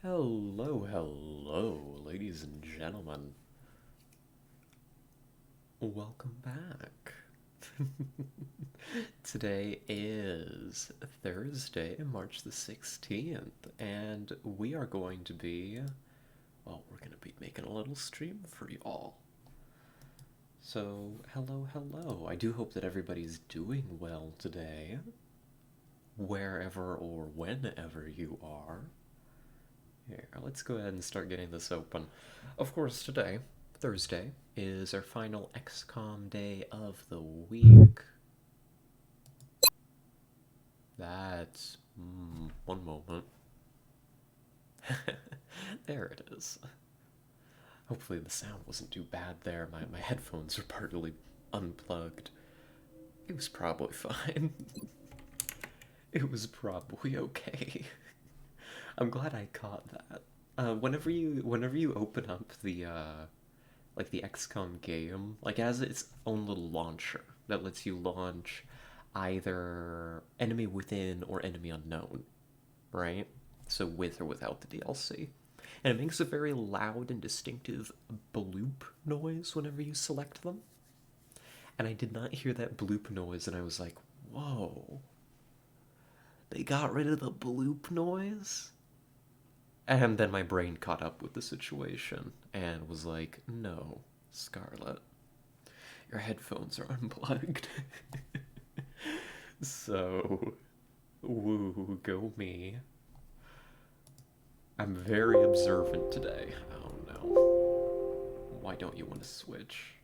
Hello, hello, ladies and gentlemen. Welcome back. Today is Thursday, March the 16th, and we are going to be, we're going to be making a little stream for y'all. So, hello, hello. I do hope that everybody's doing well today, wherever or whenever you are. Here, let's go ahead and start getting this open. Of course, today, Thursday, is our final XCOM day of the week. That's... one moment. There it is. Hopefully the sound wasn't too bad there. My headphones are partly unplugged. It was probably fine. It was probably okay. I'm glad I caught that. Whenever you open up the like the XCOM game, like it has its own little launcher that lets you launch either Enemy Within or Enemy Unknown, right? So with or without the DLC. And it makes a very loud and distinctive bloop noise whenever you select them. And I did not hear that bloop noise and I was like, whoa. They got rid of the bloop noise? And then my brain caught up with the situation and was like, no, Scarlet, your headphones are unplugged. So, woo, go me. I'm very observant today. Oh no. Why don't you want to switch?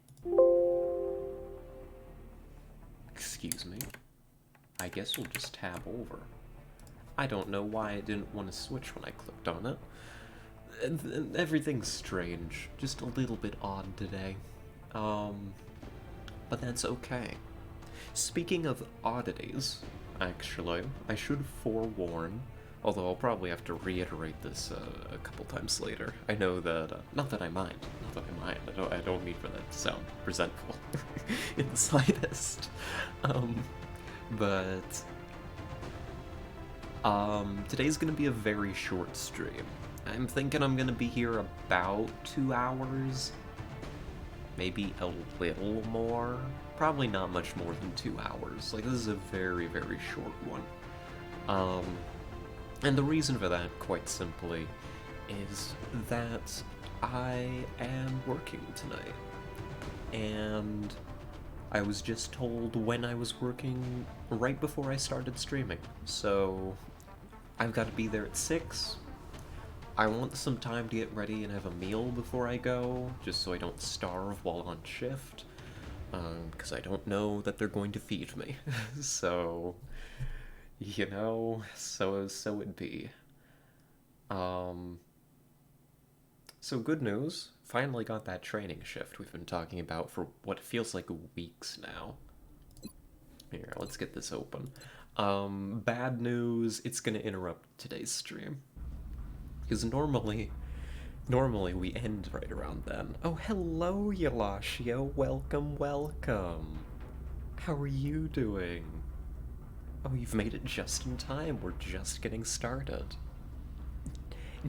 Excuse me. I guess we'll just tab over. I don't know why I didn't want to switch when I clicked on it. Everything's strange. Just a little bit odd today. But that's okay. Speaking of oddities, actually, I should forewarn, although I'll probably have to reiterate this a couple times later. I know that, not that I mind, I don't mean for that to sound resentful in the slightest. But today's gonna be a very short stream. I'm thinking I'm gonna be here about 2 hours, maybe a little more. Probably not much more than 2 hours. Like, this is a very, very short one. And the reason for that, quite simply, is that I am working tonight. And I was just told when I was working right before I started streaming. So I've got to be there at 6. I want some time to get ready and have a meal before I go, just so I don't starve while on shift. Because I don't know that they're going to feed me. So, so it be. So good news, finally got that training shift we've been talking about for what feels like weeks now. Here, let's get this open. Bad news, it's gonna interrupt today's stream. Because normally we end right around then. Oh, hello, Yalashio. Welcome, welcome. How are you doing? Oh, you've made it just in time. We're just getting started.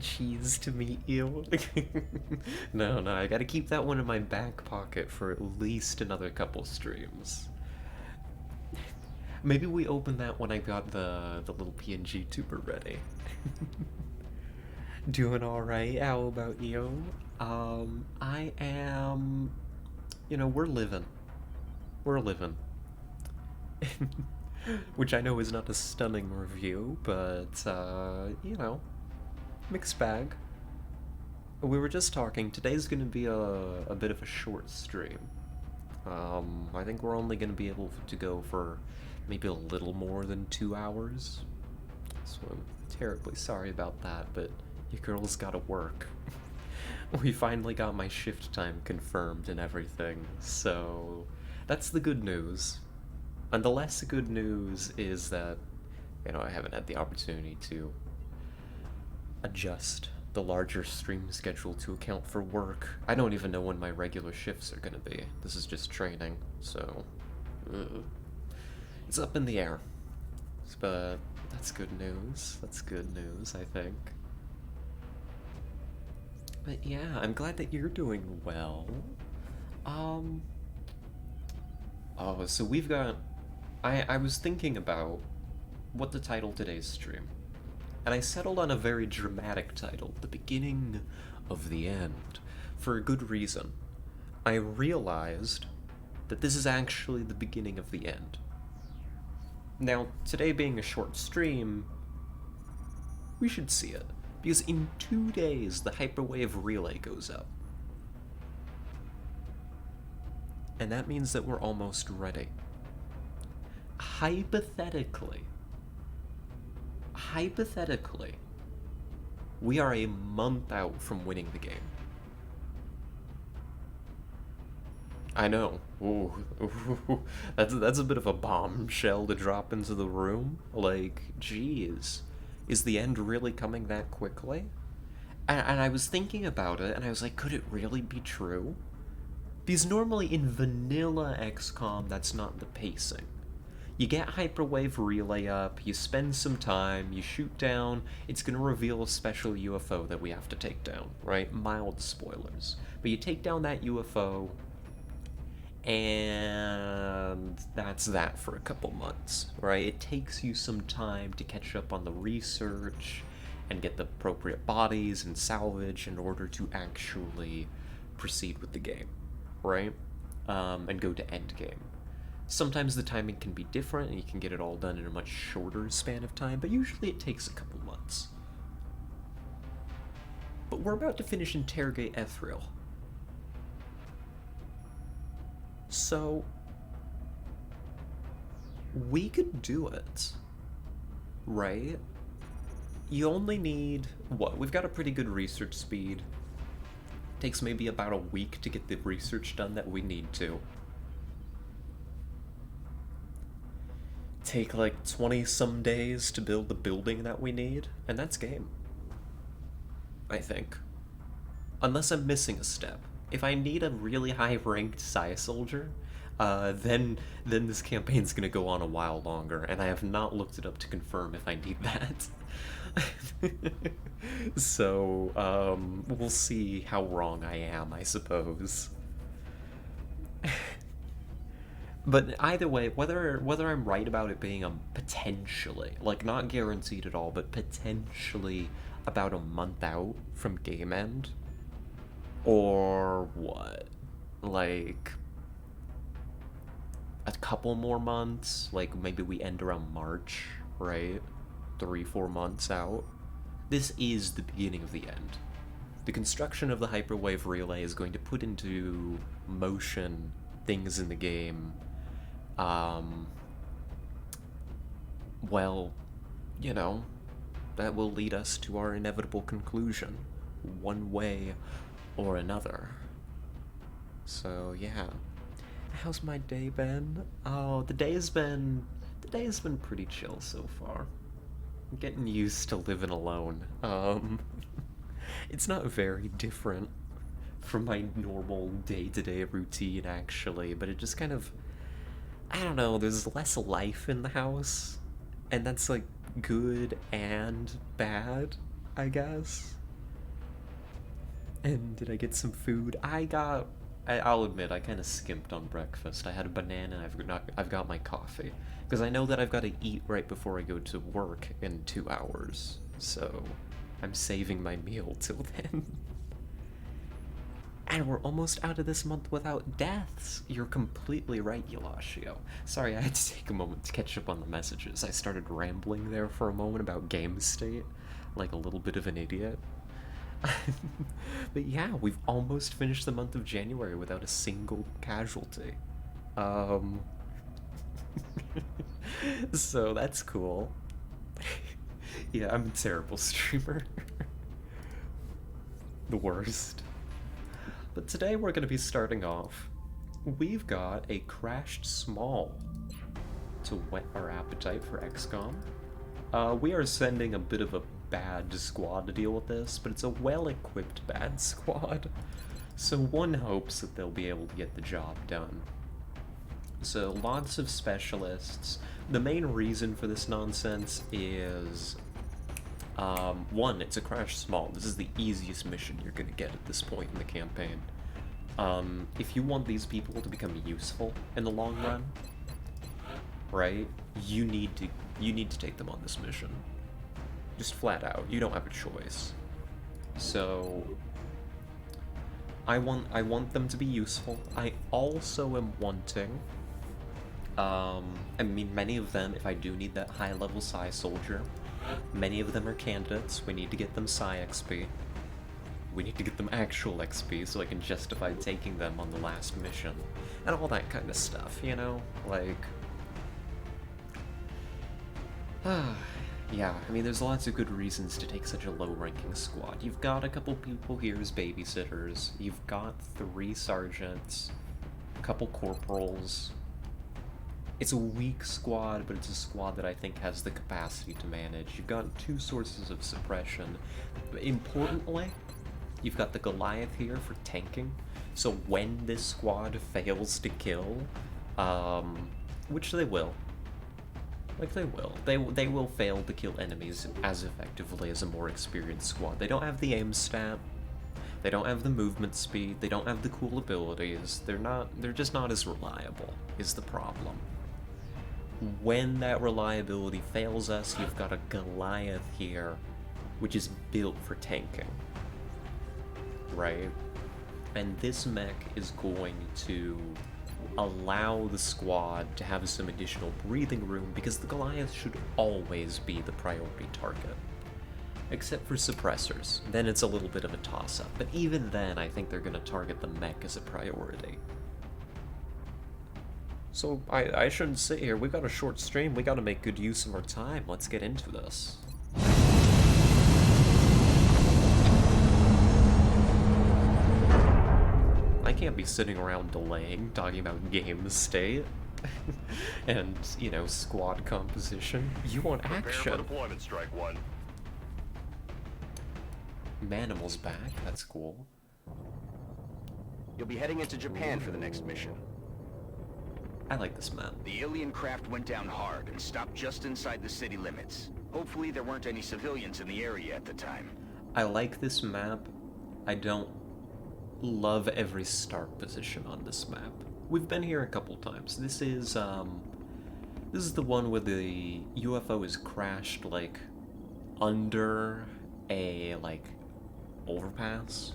Cheese to meet you. No, I gotta keep that one in my back pocket for at least another couple streams. Maybe we open that when I got the little PNG tuber ready. Doing alright, how about you? I am... we're living. We're living. Which I know is not a stunning review, but, mixed bag. We were just talking, today's gonna be a bit of a short stream. I think we're only gonna be able to go for maybe a little more than 2 hours. So I'm terribly sorry about that, but your girl's gotta work. We finally got my shift time confirmed and everything, so that's the good news. And the less good news is that, I haven't had the opportunity to adjust the larger stream schedule to account for work. I don't even know when my regular shifts are gonna be. This is just training, so it's up in the air. But that's good news. That's good news, I think. But yeah, I'm glad that you're doing well. Um, oh, so we've got. I was thinking about what to title today's stream, and I settled on a very dramatic title, The Beginning of the End, for a good reason. I realized that this is actually the beginning of the end. Now, today being a short stream, we should see it, because in 2 days the Hyperwave Relay goes up. And that means that we're almost ready. Hypothetically, we are a month out from winning the game. I know. Ooh, that's a bit of a bombshell to drop into the room. Like, geez, is the end really coming that quickly? And I was thinking about it, and I was like, could it really be true? Because normally in vanilla XCOM, that's not the pacing. You get Hyperwave Relay up, you spend some time, you shoot down, it's gonna reveal a special UFO that we have to take down, right? Mild spoilers. But you take down that UFO, and that's that for a couple months, right? It takes you some time to catch up on the research and get the appropriate bodies and salvage in order to actually proceed with the game, right? And go to endgame. Sometimes the timing can be different and you can get it all done in a much shorter span of time, but usually it takes a couple months. But we're about to finish Interrogate Ethereal. So, we could do it, right? You only need, what, we've got a pretty good research speed. Takes maybe about a week to get the research done that we need to. Take like 20-some days to build the building that we need, and that's game. I think. Unless I'm missing a step. If I need a really high-ranked Psi soldier, then this campaign's gonna go on a while longer, and I have not looked it up to confirm if I need that. So, we'll see how wrong I am, I suppose. But either way, whether I'm right about it being a potentially, like not guaranteed at all, but potentially about a month out from game end, or what, like a couple more months, like maybe we end around March, right? 3-4 months out. This is the beginning of the end. The construction of the Hyperwave Relay is going to put into motion things in the game. Well, you know, that will lead us to our inevitable conclusion, one way or another. So, yeah. How's my day been? Oh, the day's been pretty chill so far. I'm getting used to living alone. It's not very different from my normal day-to-day routine, actually, but it just kind of, I don't know, there's less life in the house, and that's, like, good and bad, I guess. And did I get some food? I'll admit, I kind of skimped on breakfast. I had a banana, and I've got my coffee. Because I know that I've got to eat right before I go to work in 2 hours, so I'm saving my meal till then. And we're almost out of this month without deaths. You're completely right, Eulashio. Sorry, I had to take a moment to catch up on the messages. I started rambling there for a moment about game state, like a little bit of an idiot. But yeah, we've almost finished the month of January without a single casualty. So that's cool. Yeah, I'm a terrible streamer. The worst. But today we're going to be starting off. We've got a crashed small to whet our appetite for XCOM. We are sending a bit of a bad squad to deal with this, but it's a well-equipped bad squad. So one hopes that they'll be able to get the job done. So lots of specialists. The main reason for this nonsense is One, it's a crash small. This is the easiest mission you're gonna get at this point in the campaign. If you want these people to become useful in the long run, right, you need to take them on this mission. Just flat out. You don't have a choice. So I want them to be useful. I also am wanting, I mean, many of them, if I do need that high-level Psi soldier, many of them are candidates. We need to get them Psi XP. We need to get them actual XP so I can justify taking them on the last mission. And all that kind of stuff, you know? Like... yeah, I mean, there's lots of good reasons to take such a low-ranking squad. You've got a couple people here as babysitters. You've got 3 sergeants, a couple corporals. It's a weak squad, but it's a squad that I think has the capacity to manage. You've got 2 sources of suppression. Importantly, you've got the Goliath here for tanking. So when this squad fails to kill, which they will, like, they will fail to kill enemies as effectively as a more experienced squad. They don't have the aim stat, they don't have the movement speed, they don't have the cool abilities, they're just not as reliable, is the problem. When that reliability fails us, you've got a Goliath here, which is built for tanking, right? And this mech is going to allow the squad to have some additional breathing room, because the Goliath should always be the priority target. Except for suppressors. Then it's a little bit of a toss-up. But even then, I think they're going to target the mech as a priority. So, I shouldn't sit here. We've got a short stream. We got to make good use of our time. Let's get into this. I can't be sitting around delaying, talking about game state, and, you know, squad composition. You want action. Prepare for deployment, Strike One. Manimal's back, that's cool. You'll be heading into Japan for the next mission. I like this map. The alien craft went down hard and stopped just inside the city limits. Hopefully there weren't any civilians in the area at the time. I like this map. I don't love every start position on this map. We've been here a couple times. This is the one where the UFO is crashed, like, under a, like, overpass.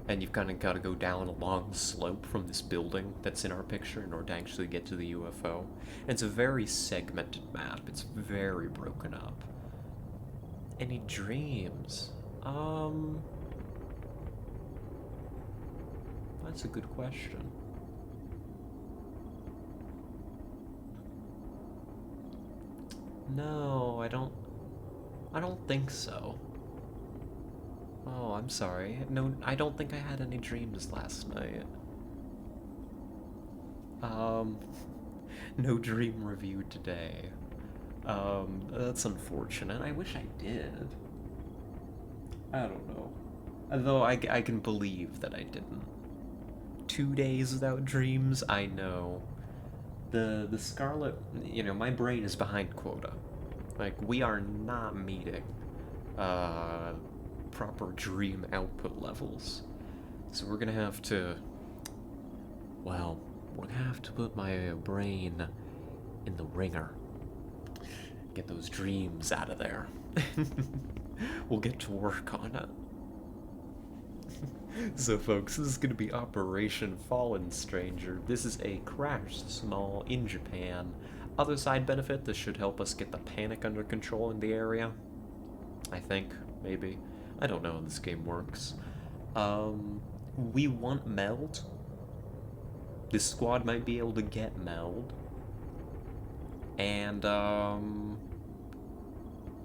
And you've kind of got to go down a long slope from this building that's in our picture in order to actually get to the UFO. And it's a very segmented map. It's very broken up. Any dreams? That's a good question. No, I don't think so. Oh, I'm sorry. No, I don't think I had any dreams last night. No dream review today. That's unfortunate. I wish I did. I don't know. Although I can believe that I didn't. 2 days without dreams, I know. The Scarlet, you know, my brain is behind quota. Like, we are not meeting proper dream output levels. So we're gonna have to, well, we're gonna have to put my brain in the ringer. Get those dreams out of there. We'll get to work on it. So folks, this is going to be Operation Fallen Stranger. This is a crash small in Japan. Other side benefit, this should help us get the panic under control in the area. I think, maybe. I don't know how this game works. We want meld. This squad might be able to get meld. And,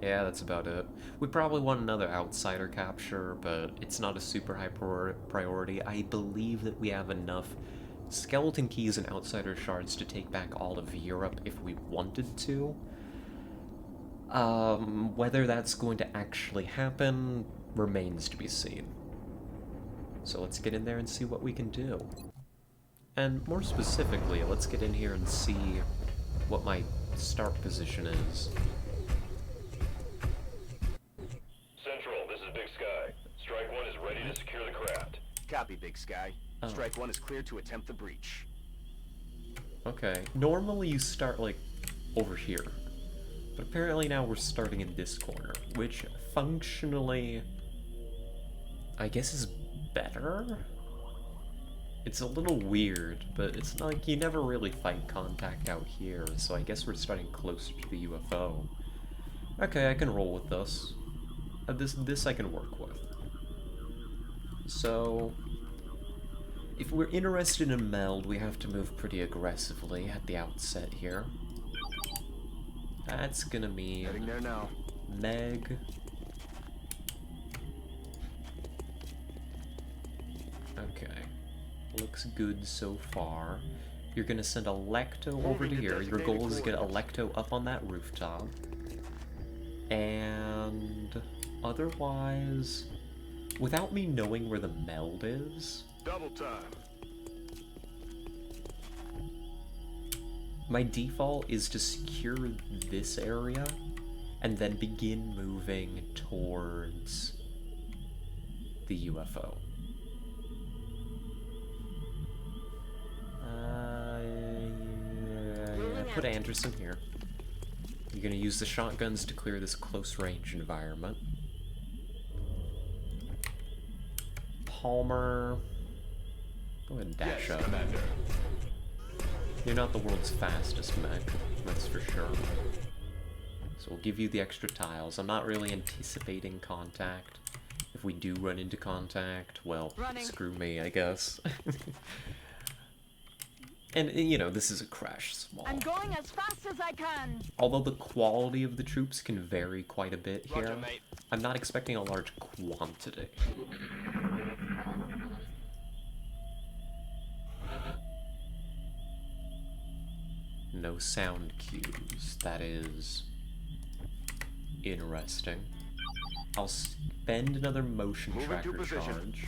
yeah, that's about it. We probably want another outsider capture, but it's not a super high priority. I believe that we have enough skeleton keys and outsider shards to take back all of Europe if we wanted to. Whether that's going to actually happen remains to be seen. So let's get in there and see what we can do. And more specifically, let's get in here and see what my start position is. secure the craft. Copy, Big Sky. Oh. Strike 1 is clear to attempt the breach. Okay. Normally you start, like, over here. But apparently now we're starting in this corner, which functionally, I guess, is better? It's a little weird, but it's not like you never really fight contact out here, so I guess we're starting closer to the UFO. Okay, I can roll with this. This I can work with. So, if we're interested in a meld, we have to move pretty aggressively at the outset here. That's gonna mean Heading there now. Meg. Okay. Looks good so far. You're gonna send Electo over to here. Your goal is to get Electo up on that rooftop. And otherwise, without me knowing where the meld is, Double time. my default is to secure this area and then begin moving towards the UFO. Put Anderson here. You're gonna use the shotguns to clear this close range environment. Palmer, go ahead and dash up. Commander. You're not the world's fastest mech, that's for sure. So we'll give you the extra tiles. I'm not really anticipating contact. If we do run into contact, well, screw me, I guess. And, you know, this is a crash small. I'm going as fast as I can. Although the quality of the troops can vary quite a bit here, Roger, mate. I'm not expecting a large quantity. No sound cues. That is interesting. I'll spend another motion Moving to tracker position. charge.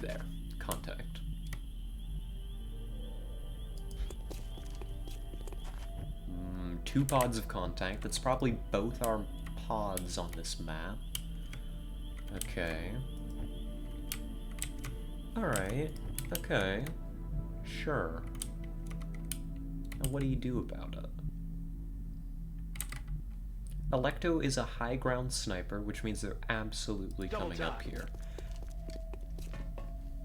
There. Contact. Two pods of contact. That's probably both our pods on this map. Okay. Alright. Okay. Sure. And what do you do about it? Electo is a high ground sniper, which means they're absolutely Double coming up time. here.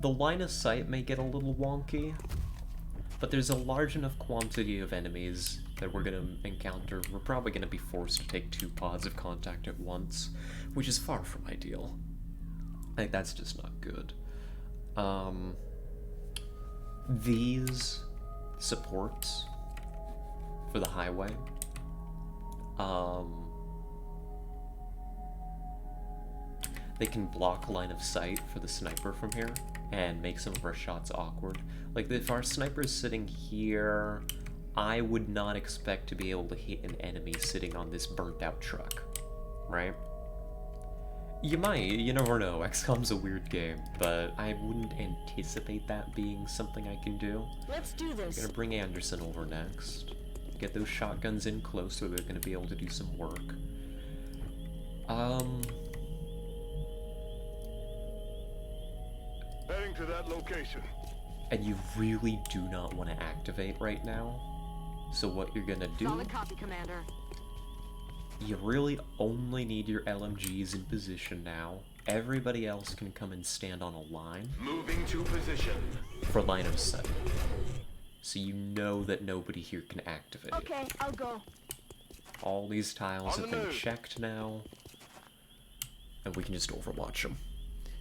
The line of sight may get a little wonky, but there's a large enough quantity of enemies that we're gonna encounter. We're probably gonna be forced to take two pods of contact at once, which is far from ideal. I think that's just not good. These supports for the highway, they can block line of sight for the sniper from here and make some of our shots awkward. Like, if our sniper is sitting here, I would not expect to be able to hit an enemy sitting on this burnt out truck, right? You might, you never know. XCOM's a weird game, but I wouldn't anticipate that being something I can do. Let's do I'm this. gonna bring Anderson over next. Get those shotguns in close so they're gonna be able to do some work. Heading to that location. And you really do not want to activate right now. So what you're gonna do, Solid copy, Commander. you really only need your LMGs in position now. Everybody else can come and stand on a line Moving to position. for line of sight. So you know that nobody here can activate. Okay, I'll go. All these tiles On have the been move. checked now. And we can just overwatch them.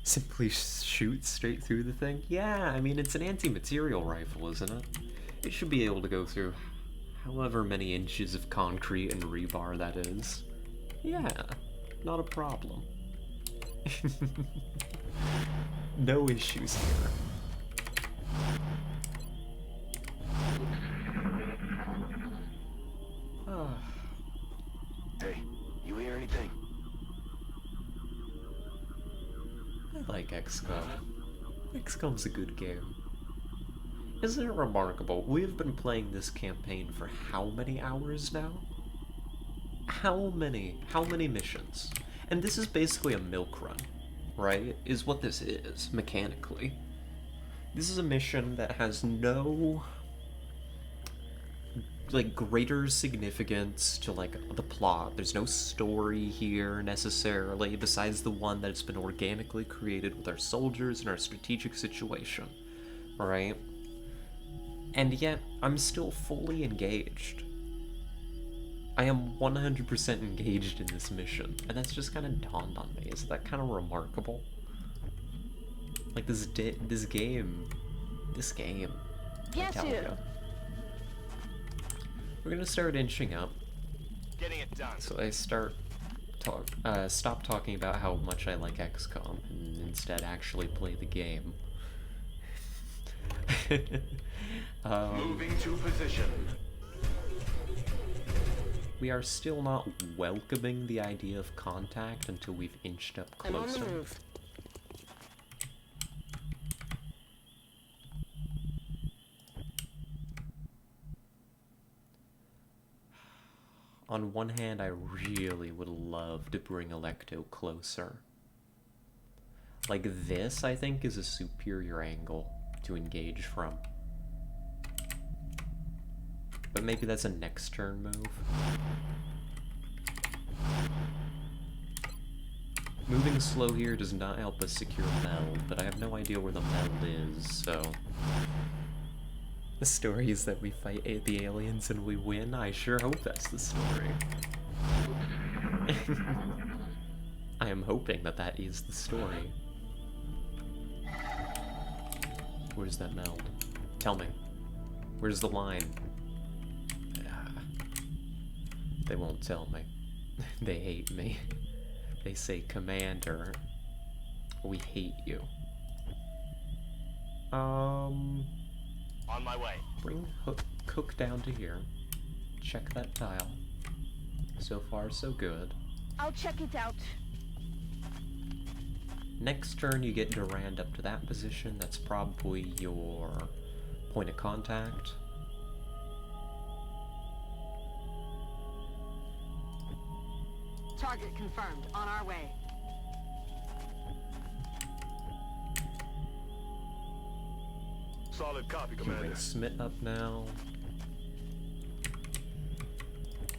Simply shoot straight through the thing? Yeah, I mean, it's an anti-material rifle, isn't it? It should be able to go through however many inches of concrete and rebar that is. Yeah, not a problem. No issues here. Hey, you hear anything? I like XCOM. XCOM's a good game. Isn't it remarkable? We've been playing this campaign for how many hours now? How many missions? And this is basically a milk run, right, is what this is, mechanically. This is a mission that has no, like, greater significance to, like, the plot. There's no story here, necessarily, besides the one that's been organically created with our soldiers and our strategic situation, right? And yet, I'm still fully engaged. I am 100% engaged in this mission, and that's just kind of dawned on me. Is that kind of remarkable? Like, this game, Bien I tell sûr. ya. We're gonna start inching up, Getting it done. so I stop talking about how much I like XCOM, and instead actually play the game. Moving to position. We are still not welcoming the idea of contact until we've inched up I'm on the closer. move. On one hand, I really would love to bring Electo closer. Like this, I think, is a superior angle to engage from. But maybe that's a next turn move. Moving slow here does not help us secure meld, but I have no idea where the meld is, so... The story is that we fight the aliens and we win? I sure hope that's the story. I am hoping that that is the story. Where's that meld? Tell me. Where's the line? They won't tell me. They hate me. They say, Commander, we hate you. On my way. Bring Cook down to here. Check that tile. So far, so good. I'll check it out. Next turn, you get Durand up to that position. That's probably your point of contact. Target confirmed. On our way. Solid copy, You Commander. bring Smith up now.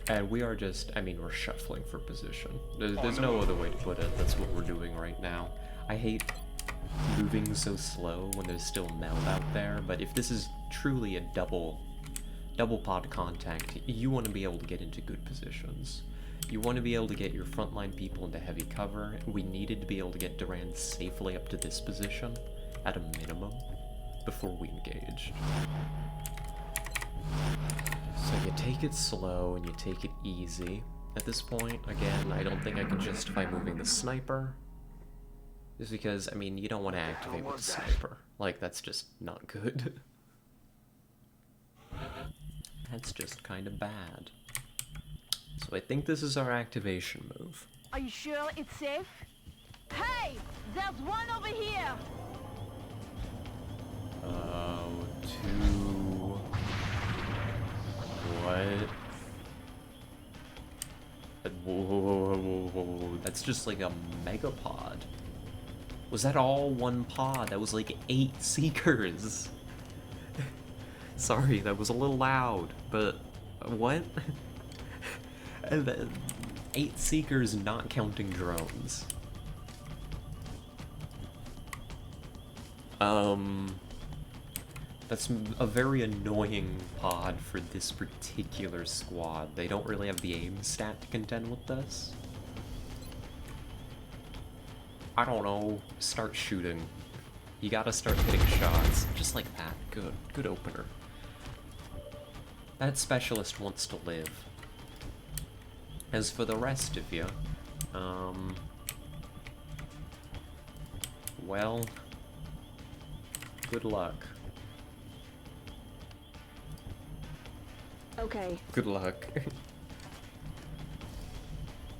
And we are just, I mean, we're shuffling for position. There's no other way to put it. That's what we're doing right now. I hate moving so slow when there's still meld out there, but if this is truly a double pod contact, you want to be able to get into good positions. You want to be able to get your frontline people into heavy cover. We needed to be able to get Durand safely up to this position, at a minimum, before we engaged. So you take it slow and you take it easy. At this point, again, I don't think I can justify moving the sniper. Just because, I mean, you don't want to activate with the sniper. Like, that's just not good. That's just kind of bad. So I think this is our activation move. Are you sure it's safe? Hey! There's one over here! Two... What? Whoa, that's just like a megapod. Was that all one pod? That was like 8 seekers. Sorry, that was a little loud, but what? 8 seekers not counting drones. That's a very annoying pod for this particular squad. They don't really have the aim stat to contend with this. I don't know, start shooting. You gotta start hitting shots, just like that. Good opener. That specialist wants to live. As for the rest of you, well, good luck. Okay. Good luck.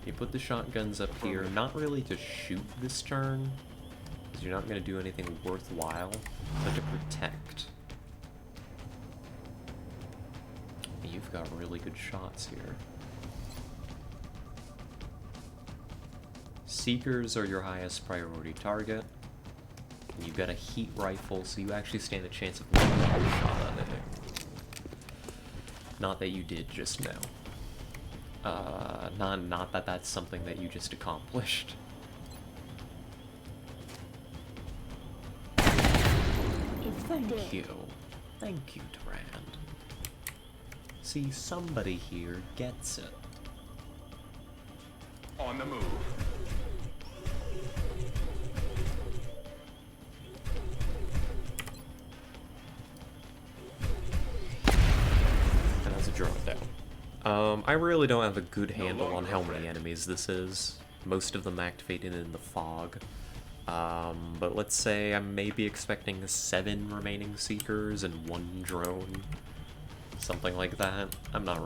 You put the shotguns up here, not really to shoot this turn, because you're not going to do anything worthwhile, but to protect. You've got really good shots here. Seekers are your highest priority target. And you've got a heat rifle, so you actually stand a chance of getting one shot at it. Not that you did just now. Not that that's something that you just accomplished. Thank you. Thank you, Durand. See, somebody here gets it. On the move. And that's a draw down. I really don't have a good handle on how many enemies this is. Most of them activated in the fog. But let's say I'm maybe expecting 7 remaining Seekers and 1 drone. Something like that. I'm not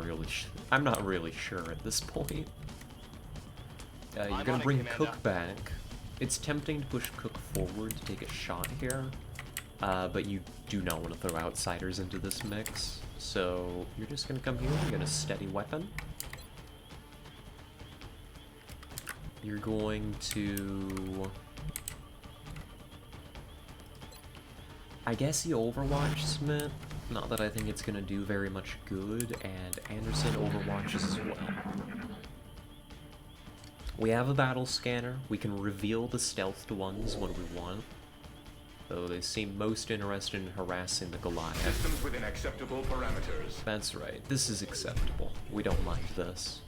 really sure at this point. You're gonna bring Cook back. It's tempting to push Cook forward to take a shot here, but you do not want to throw outsiders into this mix. So you're just gonna come here and get a steady weapon. You're going to... I guess the Overwatch Smith, not that I think it's gonna do very much good, and Anderson overwatches as well. We have a battle scanner. We can reveal the stealthed ones when we want, though they seem most interested in harassing the Goliath. Systems within acceptable parameters. That's right, this is acceptable. We don't mind this.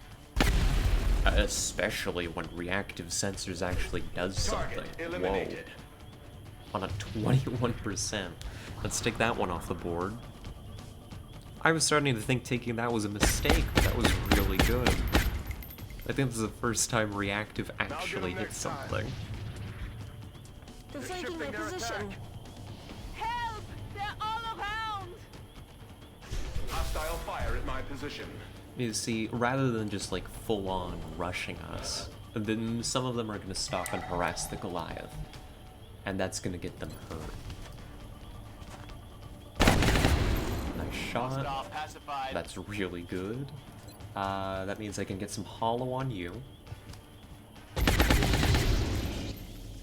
Especially when reactive sensors actually does something. Target eliminated. Whoa. On a 21%. Let's take that one off the board. I was starting to think taking that was a mistake, but that was really good. I think this is the first time reactive actually hit something. They're taking my position. Help! They're all around! Hostile fire at my position. You see, rather than just like full-on rushing us, then some of them are going to stop and harass the Goliath. And that's going to get them hurt. Nice shot. That's really good. That means I can get some hollow on you.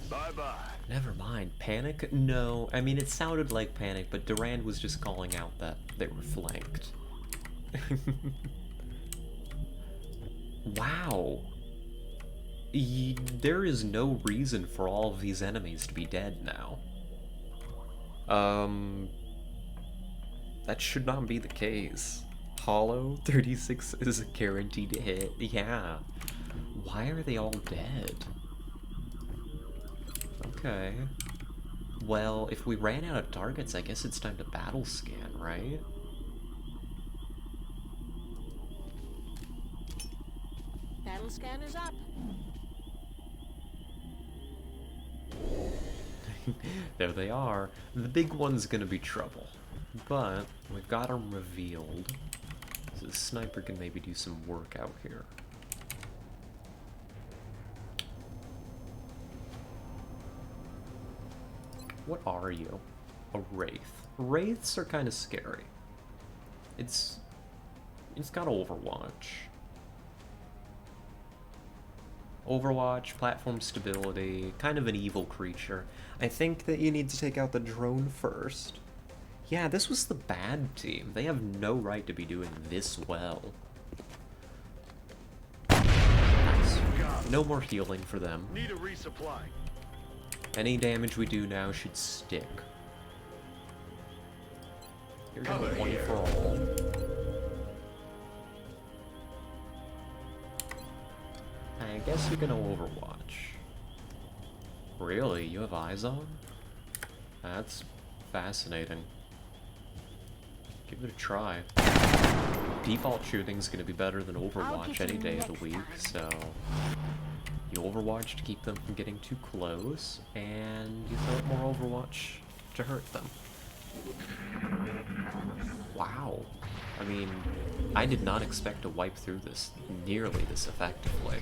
Bye-bye. Never mind. Panic? No. I mean, it sounded like panic, but Durand was just calling out that they were flanked. Wow. There is no reason for all of these enemies to be dead now. That should not be the case. Hollow 36 is a guaranteed hit. Yeah. Why are they all dead? Okay. Well, if we ran out of targets, I guess it's time to battle scan, right? Battle scanner's up. There they are. The big one's gonna be trouble. But we've got them revealed. So the sniper can maybe do some work out here. What are you? A wraith. Wraiths are kind of scary. It's got Overwatch. Overwatch, platform stability, kind of an evil creature. I think that you need to take out the drone first. Yeah, this was the bad team. They have no right to be doing this well. Nice. No more healing for them. Need a resupply. Any damage we do now should stick. Here's one for all. I guess you're gonna Overwatch. Really? You have eyes on? That's fascinating. Give it a try. Default shooting's gonna be better than Overwatch any day of the week, so... You Overwatch to keep them from getting too close, and you throw up more Overwatch to hurt them. Wow. I mean, I did not expect to wipe through this nearly this effectively.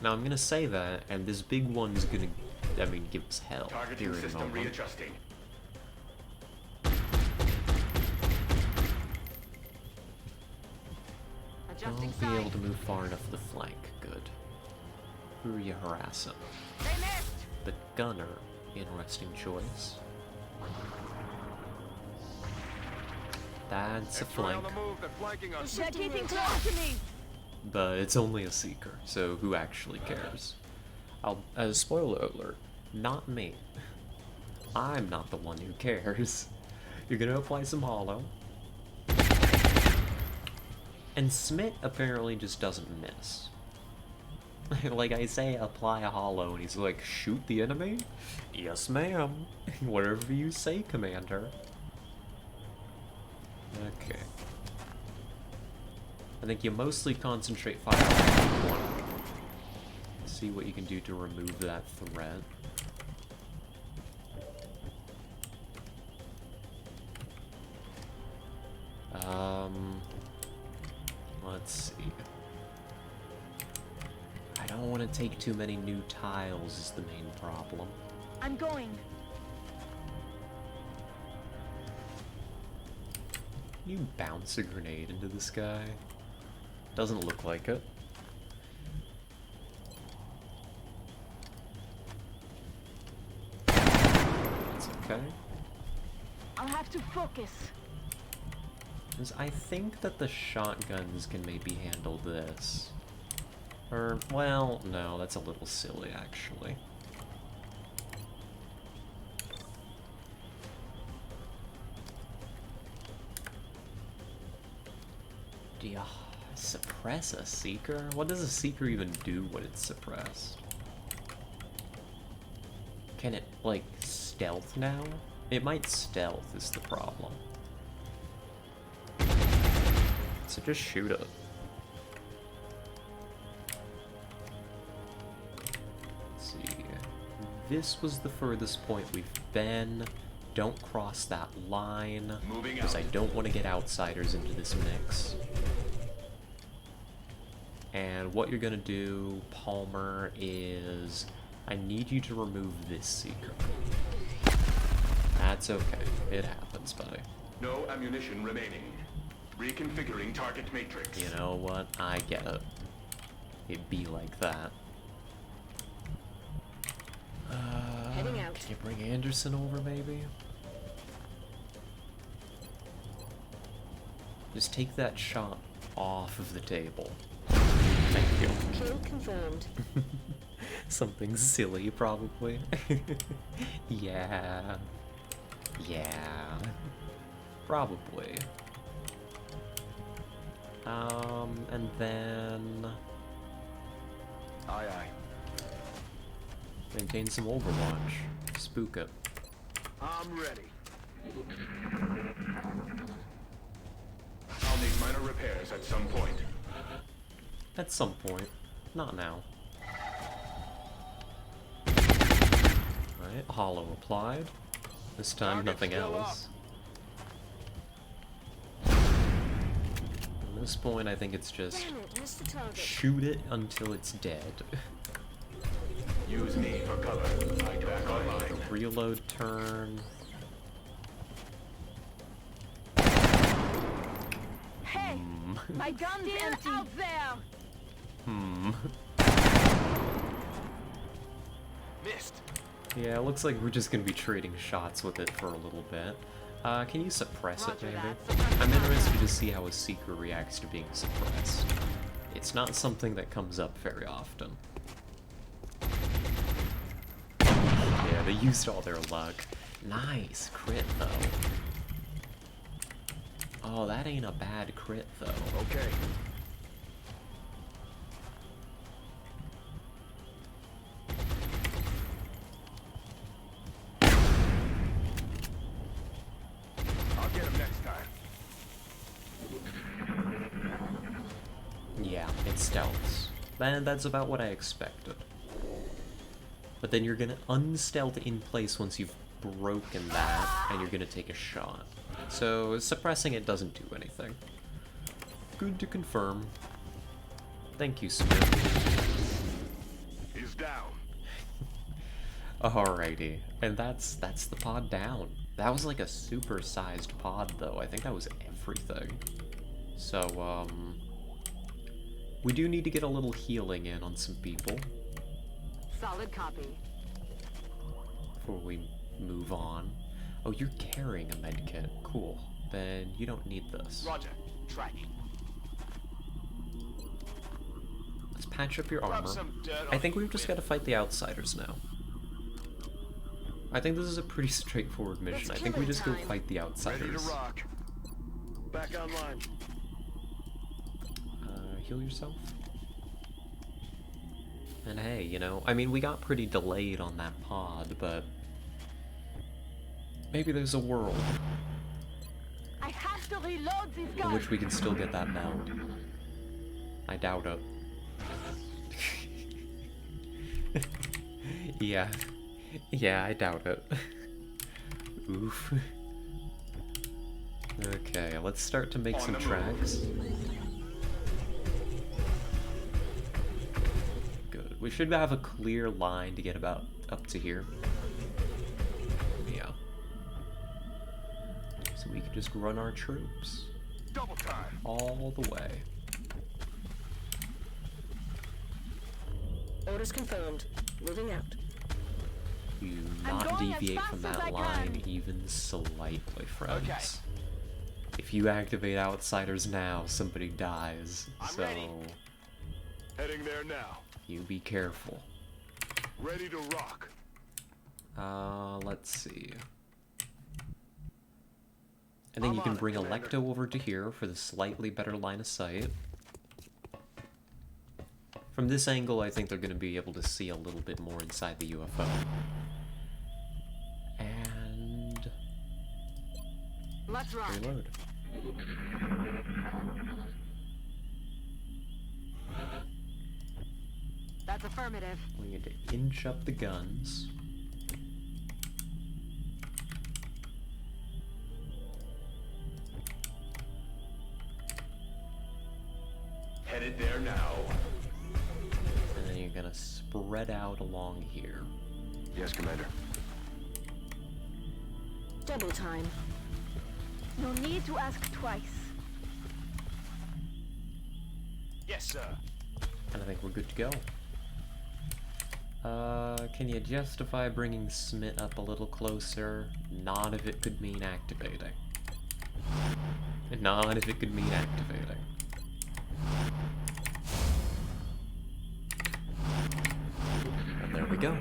Now I'm gonna say that, and this big one's gonna, I mean, give us hell here in a moment. Readjusting. I'll be able to move far enough to the flank. Good. Who are you harassing? They missed! The gunner. Interesting choice. That's a X-ray on flank. the move. They're flanking us. They're keeping close to me! But it's only a seeker, so who actually cares? Spoiler alert, not me. I'm not the one who cares. You're gonna apply some hollow. And Smith apparently just doesn't miss. Like I say, apply a hollow, and he's like, shoot the enemy? Yes, ma'am. Whatever you say, Commander. Okay. I think you mostly concentrate fire on one. See what you can do to remove that threat. Let's see. I don't want to take too many new tiles is the main problem. I'm going. Can you bounce a grenade into this guy? Doesn't look like it. That's okay. I'll have to focus. 'Cause I think that the shotguns can maybe handle this. Or, well, no, that's a little silly, actually. Do you suppress a seeker? What does a seeker even do when it's suppressed? Can it, like, stealth now? It might stealth is the problem. So just shoot it. Let's see. This was the furthest point we've been. Don't cross that line, Moving because out. I don't want to get outsiders into this mix. And what you're gonna do, Palmer, is I need you to remove this seeker. That's okay. It happens, buddy. No ammunition remaining. Reconfiguring target matrix. You know what? I get it. It'd be like that. Heading out. Can you bring Anderson over, maybe? Just take that shot off of the table. Thank you. Kill confirmed. Something silly, probably. Yeah. Yeah. Probably. And then... Aye, aye. maintain some Overwatch. Spook it. I'm ready. I'll need minor repairs at some point. At some point. Not now. Alright, hollow applied. This time, Target's nothing still else. At this point, I think it's just Damn it, missed the target. shoot it until it's dead. Use me for cover. I back online. Reload turn. Hey! My gun's empty! Out there! Missed. Yeah, it looks like we're just gonna be trading shots with it for a little bit. Can you suppress it, Roger maybe? that. I'm interested to see how a seeker reacts to being suppressed. It's not something that comes up very often. Yeah, they used all their luck. Nice crit, though. Oh, that ain't a bad crit, though. Okay. I'll get him next time. Yeah, it stealths. And that's about what I expected. But then you're gonna unstealth in place once you've broken that, and you're gonna take a shot. So suppressing it doesn't do anything. Good to confirm. Thank you, Smith. He's down. Alrighty, and that's the pod down. That was like a super-sized pod, though. I think that was everything. So, we do need to get a little healing in on some people. Solid copy. Before we move on. Oh, you're carrying a medkit. Cool. Then you don't need this. Roger. Tracking. Let's patch up your Rub armor. some dirt I on think you, we've just Quinn. got to fight the outsiders now. I think this is a pretty straightforward mission. I think we just go killing time. fight the Ready to outsiders. rock. Back online. Heal yourself. And hey, you know, I mean, we got pretty delayed on that pod, but maybe there's a world I have to reload this in gun. which we can still get that meld. I doubt it. Yeah. Yeah, I doubt it. Oof. Okay, let's start to make On some the move. tracks. Good. We should have a clear line to get about up to here. Yeah. So we can just run our troops Double time. all the way. Orders confirmed. Moving out. Do I'm not going as deviate fast from as that I line can. even slightly, friends. Okay. If you activate outsiders now, somebody dies. I'm So ready. Heading there now. you be careful. Ready to rock. Let's see. I think I'm you can on it, bring Commander. Electo over to here for the slightly better line of sight. From this angle, I think they're going to be able to see a little bit more inside the UFO. And Let's rock. reload. That's affirmative. We need to inch up the guns. Headed there now. And then you're going to spread out along here. Yes, Commander. Double time. No need to ask twice. Yes, sir. And I think we're good to go. Can you justify bringing Smith up a little closer? Not if it could mean activating. Not if it could mean activating. And there we go.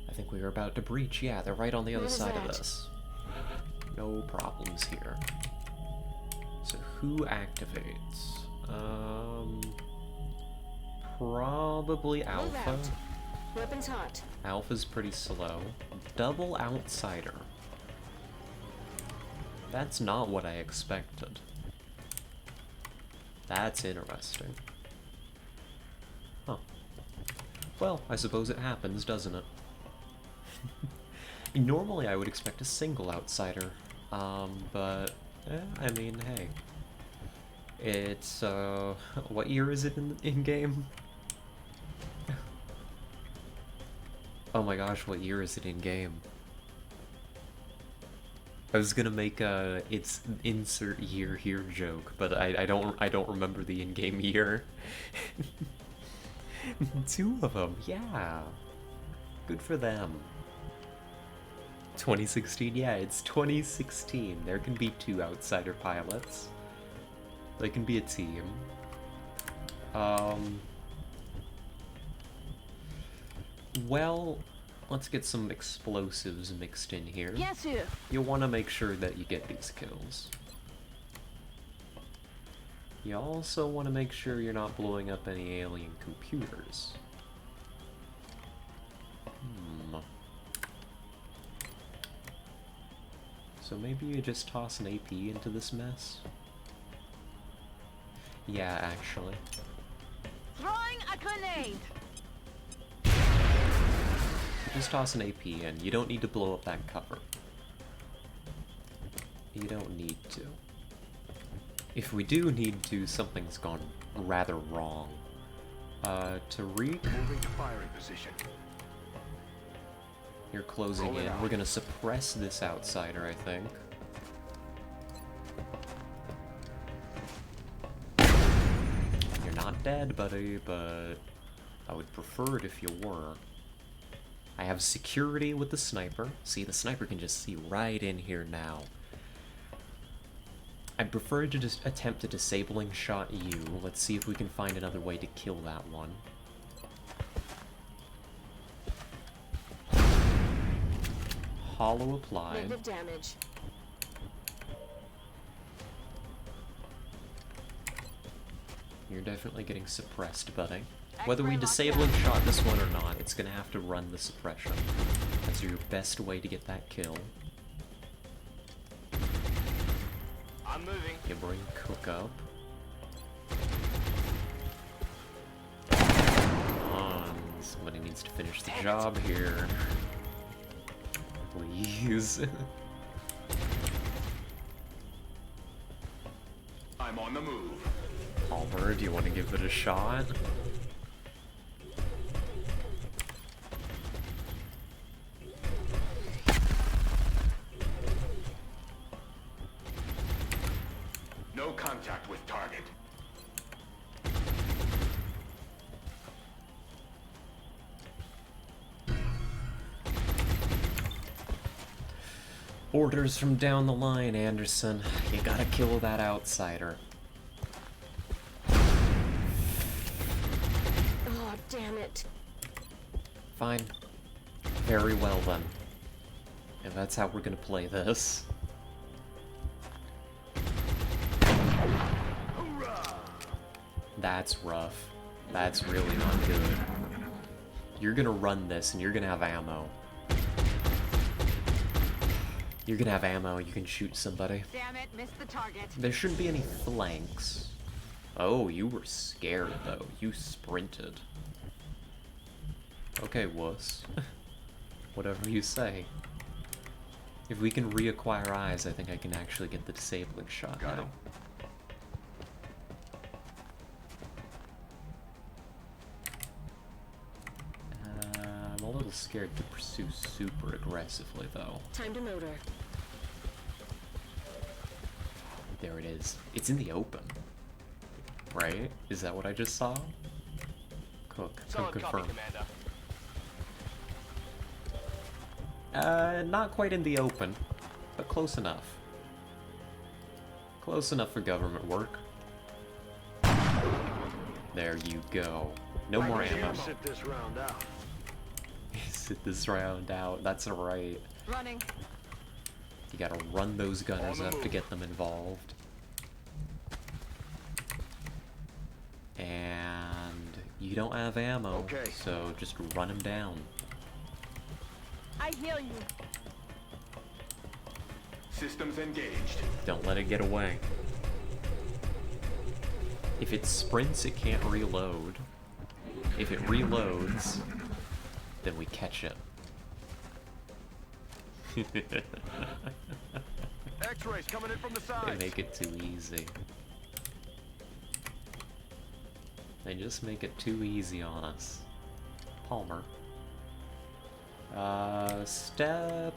I think we were about to breach. Yeah, they're right on the other What is side of that? this. No problems here. So who activates? Probably Move Alpha. out. Weapons hot. Alpha's pretty slow. Double Outsider. That's not what I expected. That's interesting. Huh. Well, I suppose it happens, doesn't it? Normally I would expect a single Outsider. But, I mean, hey. It's, what year is it in game? Oh my gosh, what year is it in game? I was gonna make a it's insert year here joke, but I don't remember the in-game year. 2 of them, yeah. Good for them. 2016, yeah, it's 2016. There can be 2 outsider pilots. They can be a team. Well, let's get some explosives mixed in here. Bien sûr. You'll want to make sure that you get these kills. You also want to make sure you're not blowing up any alien computers. So maybe you just toss an AP into this mess? Yeah, actually. Throwing a grenade. Just toss an AP in. You don't need to blow up that cover. You don't need to. If we do need to, something's gone rather wrong. Tariq, Moving to firing position. you're closing Rolling in. out. We're gonna suppress this outsider, I think. You're not dead, buddy, but I would prefer it if you were. I have security with the sniper. See, the sniper can just see right in here now. I'd prefer to just attempt a disabling shot you. Let's see if we can find another way to kill that one. Hollow applied. Negative damage. You're definitely getting suppressed, buddy. Whether we disabling shot this one or not, it's gonna have to run the suppression. That's your best way to get that kill. I'm moving. You bring Cook up. Come on, somebody needs to finish the job here. Please. I'm on the move. Palmer, do you want to give it a shot? No contact with target. Orders from down the line, Anderson. You gotta kill that outsider. Oh, damn it. Fine. Very well then. If that's how we're gonna play this. That's rough. That's really not good. You're gonna run this and you're gonna have ammo. You're gonna have ammo, you can shoot somebody. Damn it, missed the target. There shouldn't be any flanks. Oh, you were scared though. You sprinted. Okay, wuss. Whatever you say. If we can reacquire eyes, I think I can actually get the disabling shot Got now. it. I'm a little scared to pursue super aggressively though. Time to motor. There it is. It's in the open. Right? Is that what I just saw? Cook, come confirm. Not quite in the open, but close enough. Close enough for government work. There you go. No more ammo. Sit this round out. Sit this round out. That's right. Running. You gotta run those gunners up to get them involved. And you don't have ammo, Okay. so just run them down. I hear you. Systems engaged. Don't let it get away. If it sprints, it can't reload. If it reloads, then we catch it. X-rays coming in from the They side. make it too easy. They just make it too easy on us. Palmer. Step...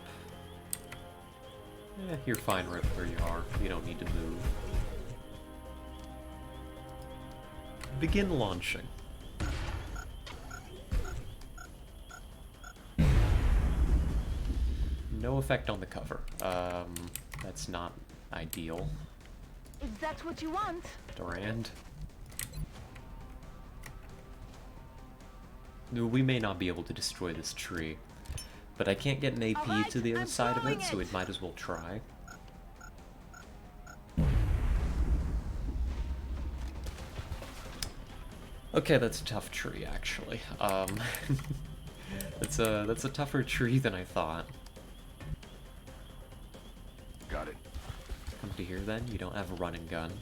you're fine right where you are. You don't need to move. Begin launching. No effect on the cover. That's not ideal. If that's what you want. Durand. We may not be able to destroy this tree, but I can't get an AP Alright, to the other I'm side of it, following so we it. might as well try. Okay, that's a tough tree, actually. that's a tougher tree than I thought. Got it. Come to here then, you don't have a running gun.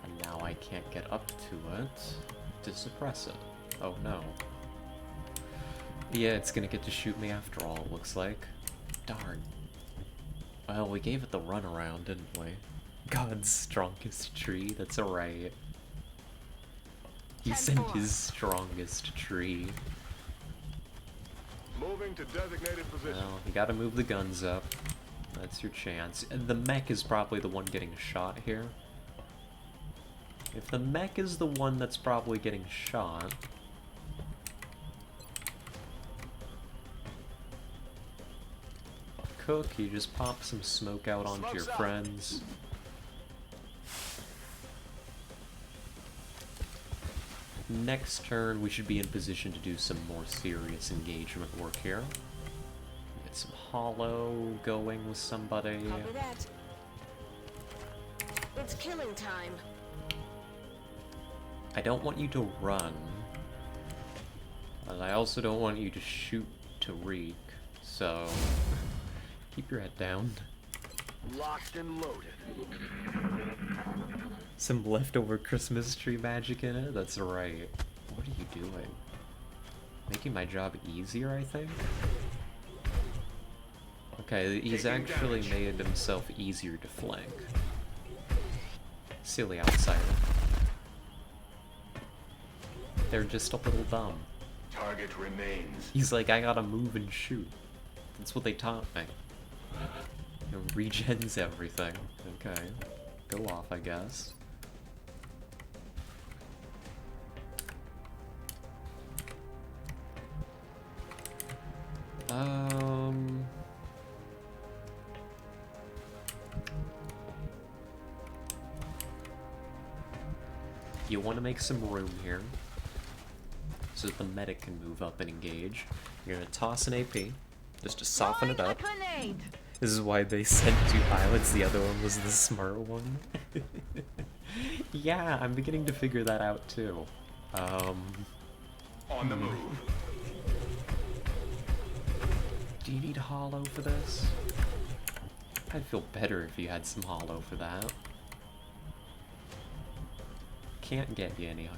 And now I can't get up to it to suppress it. Oh no. Yeah, it's gonna get to shoot me after all, it looks like. Darn. Well, we gave it the runaround, didn't we? God's strongest tree, that's alright. He sent 10-4. his strongest tree. Moving to designated position. Well, you gotta move the guns up. That's your chance. And the mech is probably the one getting shot here. If the mech is the one that's probably getting shot... Cook, you just pop some smoke out onto your friends. Next turn, we should be in position to do some more serious engagement work here. Get some hollow going with somebody. Copy that. It's killing time. I don't want you to run. And I also don't want you to shoot Tariq, so keep your head down. Locked and loaded. Some leftover Christmas tree magic in it? That's right. What are you doing? Making my job easier, I think? Okay, he's actually made himself easier to flank. Silly outsider. They're just a little dumb. Target remains. He's like, I gotta move and shoot. That's what they taught me. It regens everything. Okay. Go off, I guess. You want to make some room here, so that the medic can move up and engage. You're gonna toss an AP, just to soften it up. This is why they sent 2 pilots, the other one was the smart one. Yeah, I'm beginning to figure that out too. On the move. Do you need hollow for this? I'd feel better if you had some hollow for that. Can't get you any.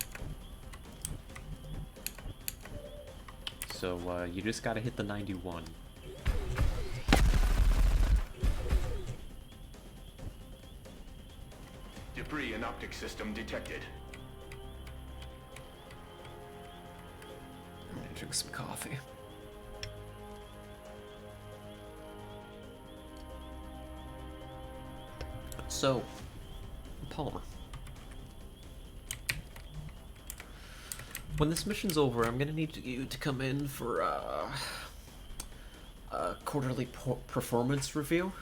So, you just gotta hit the 91. Debris and optic system detected. I'm gonna drink some coffee. So, Palmer. When this mission's over, I'm gonna need you to come in for a quarterly performance review.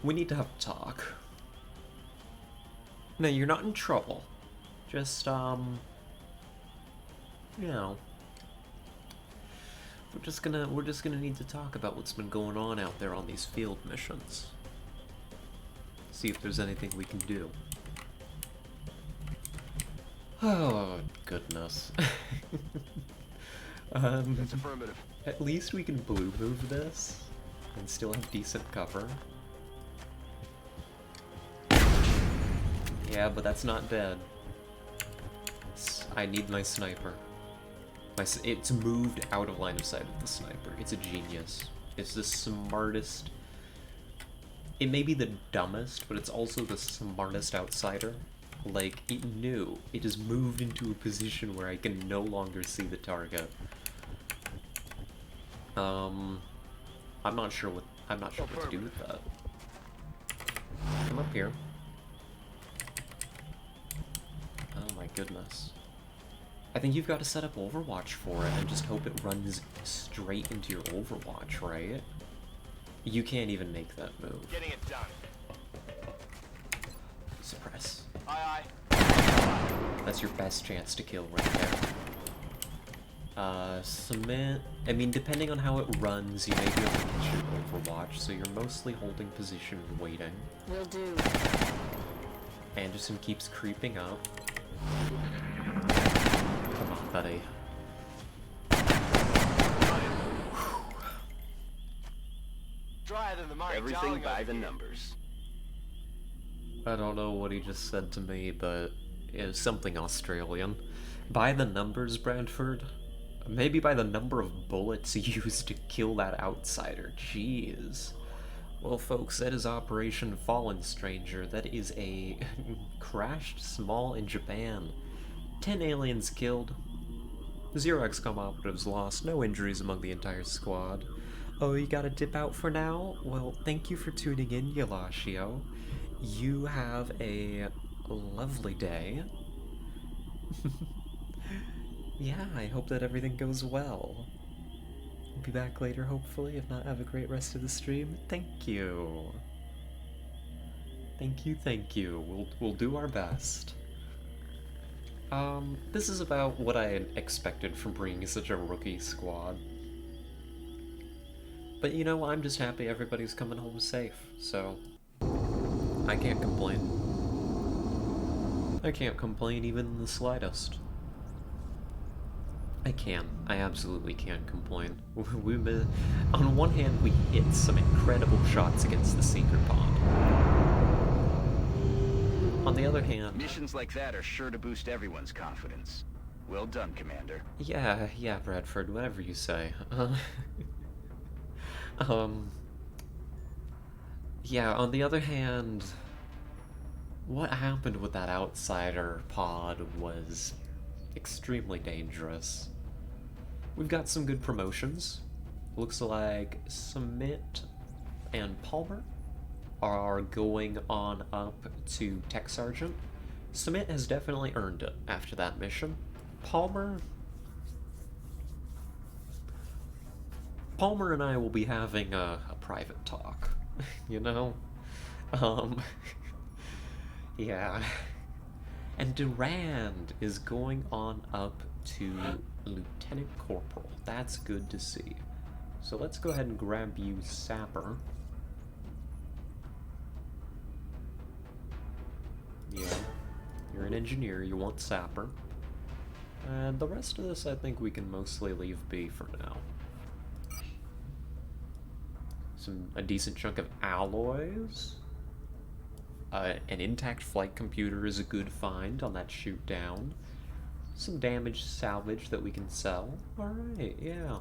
We need to have a talk. No, you're not in trouble. Just, you know, we're just gonna need to talk about what's been going on out there on these field missions. See if there's anything we can do. Oh, goodness. That's affirmative. At least we can blue move this and still have decent cover. Yeah, but that's not dead. I need my sniper. It's moved out of line of sight of the sniper. It's a genius. It's the smartest. It may be the dumbest, but it's also the smartest outsider. Like, it knew. It has moved into a position where I can no longer see the target. I'm not sure what to do with that. Come up here. Oh my goodness. I think you've got to set up Overwatch for it and just hope it runs straight into your Overwatch, right? You can't even make that move. Getting it done. Suppress. Aye, aye. That's your best chance to kill right there. Cement. I mean, depending on how it runs, you may be able to get your Overwatch, so you're mostly holding position and waiting. Will do. Anderson keeps creeping up. Come on, buddy. Drier than the Murray Everything Darling by over the here. numbers. I don't know what he just said to me, but it was something Australian. By the numbers, Bradford? Maybe by the number of bullets used to kill that outsider. Jeez. Well, folks, that is Operation Fallen Stranger. That is a crashed small in Japan. 10 aliens killed. 0 XCOM operatives lost. No injuries among the entire squad. Oh, you gotta dip out for now? Well, thank you for tuning in, Yalashio. You have a lovely day. Yeah, I hope that everything goes well. Be back later, hopefully. If not, have a great rest of the stream. Thank you. Thank you, thank you. We'll do our best. This is about what I had expected from bringing such a rookie squad. But you know, I'm just happy everybody's coming home safe, so I can't complain. I can't complain even in the slightest. I can. I absolutely can't complain. We've been, on one hand, we hit some incredible shots against the secret pond. On the other hand... Missions like that are sure to boost everyone's confidence. Well done, Commander. Yeah, Bradford, whatever you say. Yeah, on the other hand, what happened with that outsider pod was extremely dangerous. We've got some good promotions. Looks like Submit and Palmer are going on up to Tech Sergeant. Submit has definitely earned it after that mission. Palmer and I will be having a private talk, you know? Yeah. And Durand is going on up to Lieutenant Corporal. That's good to see. So let's go ahead and grab you, Sapper. Yeah, you're an engineer, you want Sapper. And the rest of this I think we can mostly leave be for now. A decent chunk of alloys. An intact flight computer is a good find on that shoot down. Some damaged salvage that we can sell. Alright, yeah.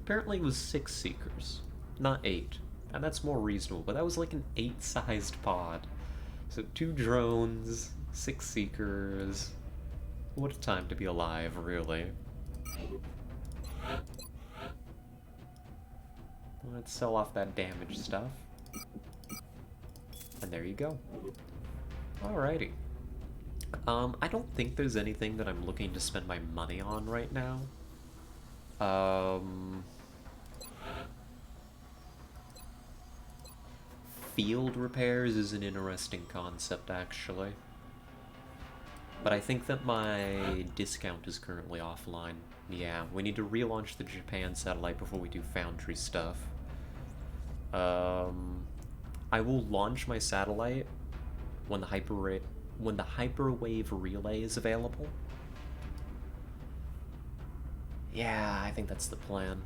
Apparently it was 6 Seekers, not 8. And that's more reasonable, but that was like an 8-sized pod. So 2 drones, 6 Seekers. What a time to be alive, really. Let's sell off that damaged stuff. And there you go. Alrighty. I don't think there's anything that I'm looking to spend my money on right now. Field repairs is an interesting concept, actually. But I think that my discount is currently offline. Yeah, we need to relaunch the Japan satellite before we do Foundry stuff. I will launch my satellite when the hyperwave relay is available. Yeah, I think that's the plan.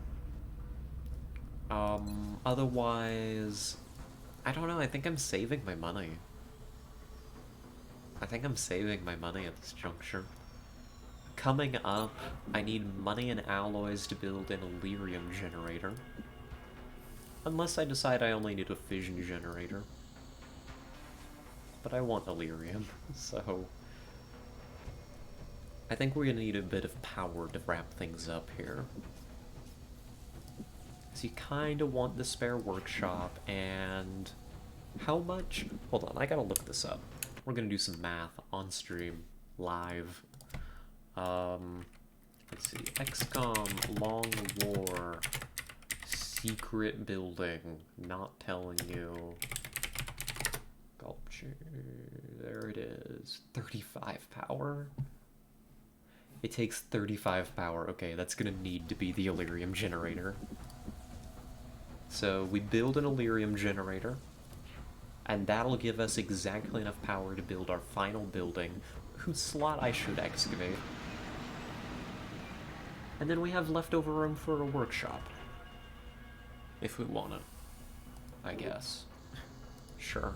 Otherwise, I don't know, I think I'm saving my money. I think I'm saving my money at this juncture. Coming up, I need money and alloys to build an Illyrium generator. Unless I decide I only need a fission generator. But I want Illyrium, so... I think we're gonna need a bit of power to wrap things up here. So you kinda want the spare workshop, and... How much? Hold on, I gotta look this up. We're gonna do some math on stream, live. Let's see, XCOM, Long War, secret building, not telling you. Sculpture, there it is, 35 power. It takes 35 power, okay, that's gonna need to be the Illyrium generator. So we build an Illyrium generator, and that'll give us exactly enough power to build our final building, whose slot I should excavate. And then we have leftover room for a workshop. If we want it. I guess. Sure.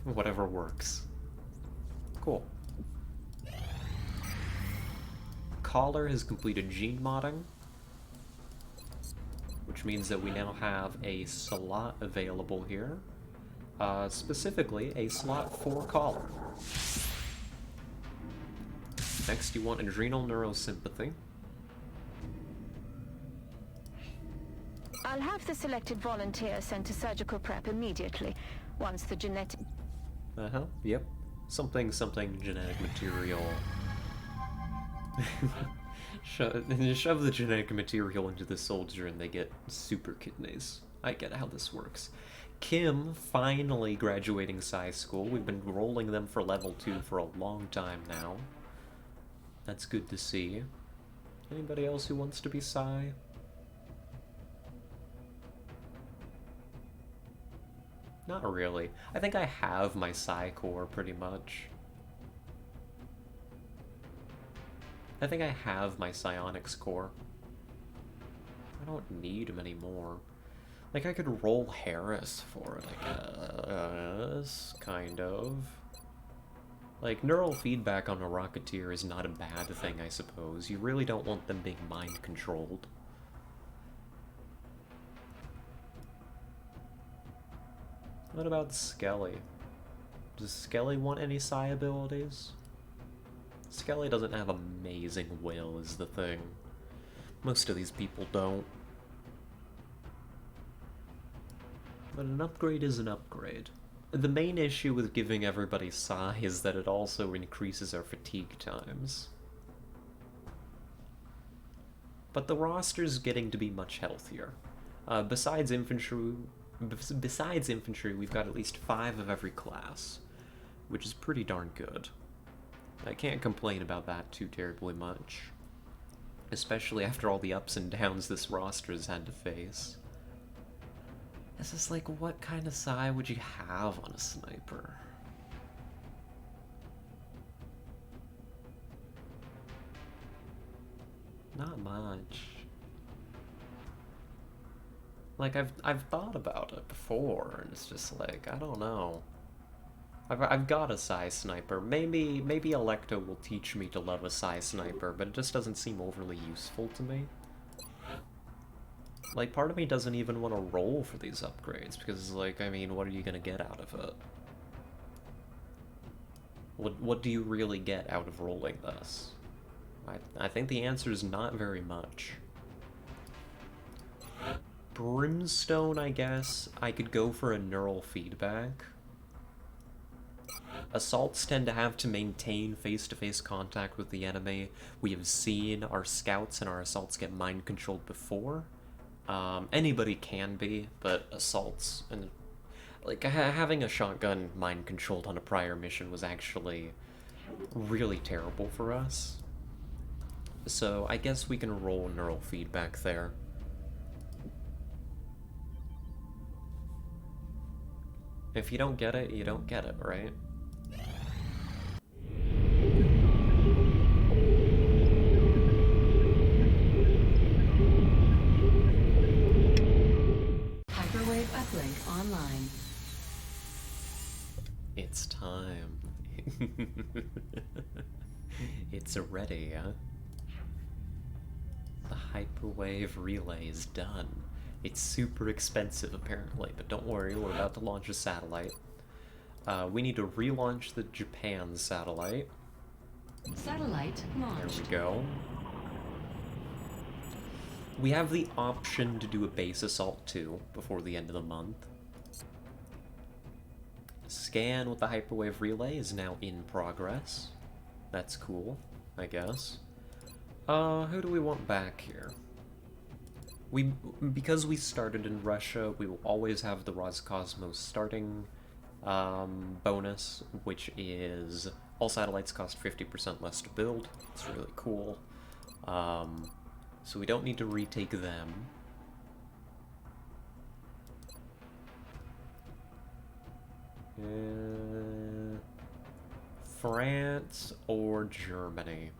Whatever works. Cool. Collar has completed gene modding, which means that we now have a slot available here. Specifically, a slot for Collar. Next, you want adrenal neurosympathy. I'll have the selected volunteer sent to surgical prep immediately, once the genetic... Uh-huh, yep. Something genetic material. Shove the genetic material into the soldier and they get super kidneys. I get how this works. Kim finally graduating Psy School. We've been rolling them for level 2 for a long time now. That's good to see. Anybody else who wants to be Psy? Not really. I think I have my Psy core pretty much. I think I have my psionics core. I don't need many more. Like, I could roll Harris for it, I guess. Kind of. Like, neural feedback on a Rocketeer is not a bad thing, I suppose. You really don't want them being mind-controlled. What about Skelly? Does Skelly want any psi abilities? Skelly doesn't have amazing will, is the thing. Most of these people don't. But an upgrade is an upgrade. The main issue with giving everybody psi is that it also increases our fatigue times. But the roster's getting to be much healthier. Besides infantry, we've got at least 5 of every class, which is pretty darn good. I can't complain about that too terribly much. Especially after all the ups and downs this roster's had to face. This is like, what kind of psi would you have on a sniper? Not much. Like, I've thought about it before, and it's just like, I don't know. I've got a psi sniper. Maybe Electo will teach me to love a psi sniper, but it just doesn't seem overly useful to me. Like, part of me doesn't even want to roll for these upgrades, because, like, I mean, what are you gonna get out of it? What do you really get out of rolling this? I think the answer is not very much. Brimstone, I guess. I could go for a neural feedback. Assaults tend to have to maintain face-to-face contact with the enemy. We have seen our scouts and our assaults get mind-controlled before. Anybody can be, but assaults and like having a shotgun mind-controlled on a prior mission was actually really terrible for us. So I guess we can roll neural feedback there. If you don't get it, you don't get it, right? Hyperwave uplink online. It's time. It's ready, huh? The hyperwave relay is done. It's super expensive, apparently, but don't worry, we're about to launch a satellite. We need to relaunch the Japan satellite. Satellite launched. There we go. We have the option to do a base assault too, before the end of the month. Scan with the hyperwave relay is now in progress. That's cool, I guess. Who do we want back here? Because we started in Russia, we will always have the Roscosmos starting bonus, which is all satellites cost 50% less to build. It's really cool. So we don't need to retake them. France or Germany?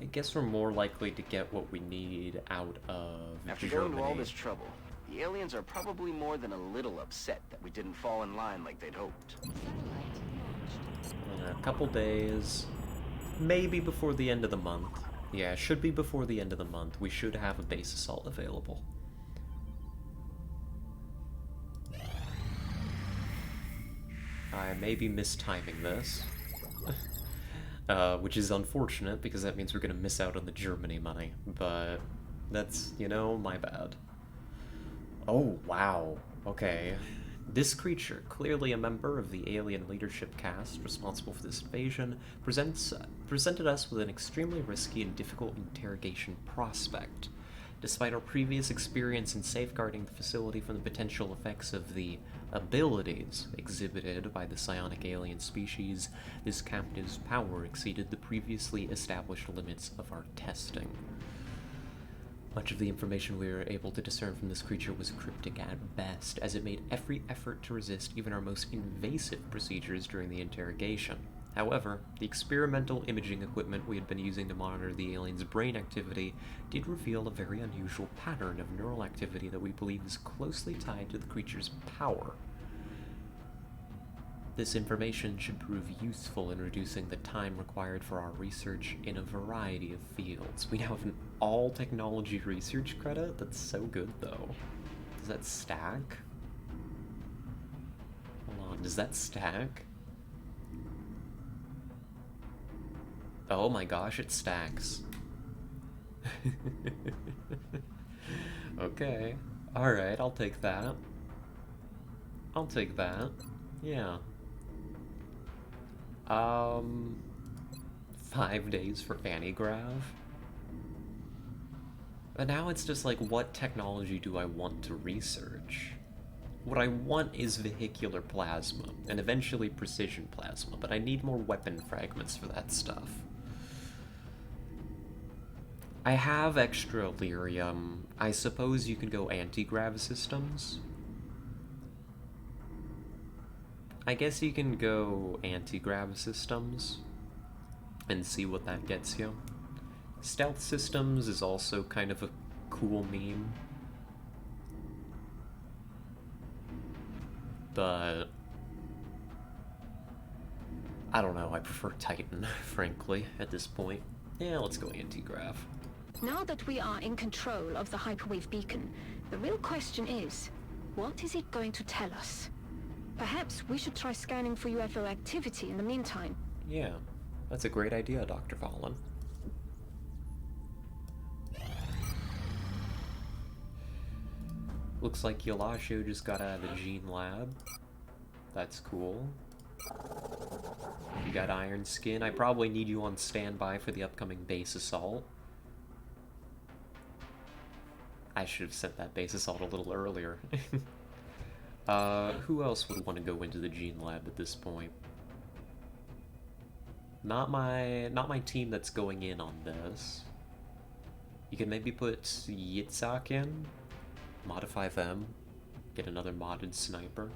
I guess we're more likely to get what we need out of After Germany. going to all this trouble, the aliens are probably more than a little upset that we didn't fall in line like they'd hoped. In a couple days, maybe before the end of the month. Yeah, it should be before the end of the month. We should have a base assault available. I may be mistiming this. which is unfortunate because that means we're gonna miss out on the Germany money, but that's, you know, my bad. Oh, wow. Okay. This creature, clearly a member of the alien leadership caste responsible for this invasion, presented us with an extremely risky and difficult interrogation prospect. Despite our previous experience in safeguarding the facility from the potential effects of the abilities exhibited by the psionic alien species, this captive's power exceeded the previously established limits of our testing. Much of the information we were able to discern from this creature was cryptic at best, as it made every effort to resist even our most invasive procedures during the interrogation. However, the experimental imaging equipment we had been using to monitor the alien's brain activity did reveal a very unusual pattern of neural activity that we believe is closely tied to the creature's power. This information should prove useful in reducing the time required for our research in a variety of fields. We now have an all-technology research credit? That's so good, though. Does that stack? Hold on, does that stack? Oh my gosh, it stacks. Okay. Alright, I'll take that. I'll take that. Yeah. 5 days for Antigrav? But now it's just like, what technology do I want to research? What I want is vehicular plasma, and eventually precision plasma, but I need more weapon fragments for that stuff. I have extra Lyrium. I suppose you can go anti-grav systems. I guess you can go anti-grav systems and see what that gets you. Stealth systems is also kind of a cool meme. But I don't know, I prefer Titan, frankly, at this point. Yeah, let's go anti-grav. Now that we are in control of the hyperwave beacon, the real question is, what is it going to tell us? Perhaps we should try scanning for UFO activity in the meantime. Yeah, that's a great idea, Dr. Valen. Looks like Yalashio just got out of the gene lab. That's cool. You got Iron Skin. I probably need you on standby for the upcoming base assault. I should have sent that base assault a little earlier. Who else would want to go into the gene lab at this point? Not my team that's going in on this. You can maybe put Yitzhak in, modify them, get another modded sniper.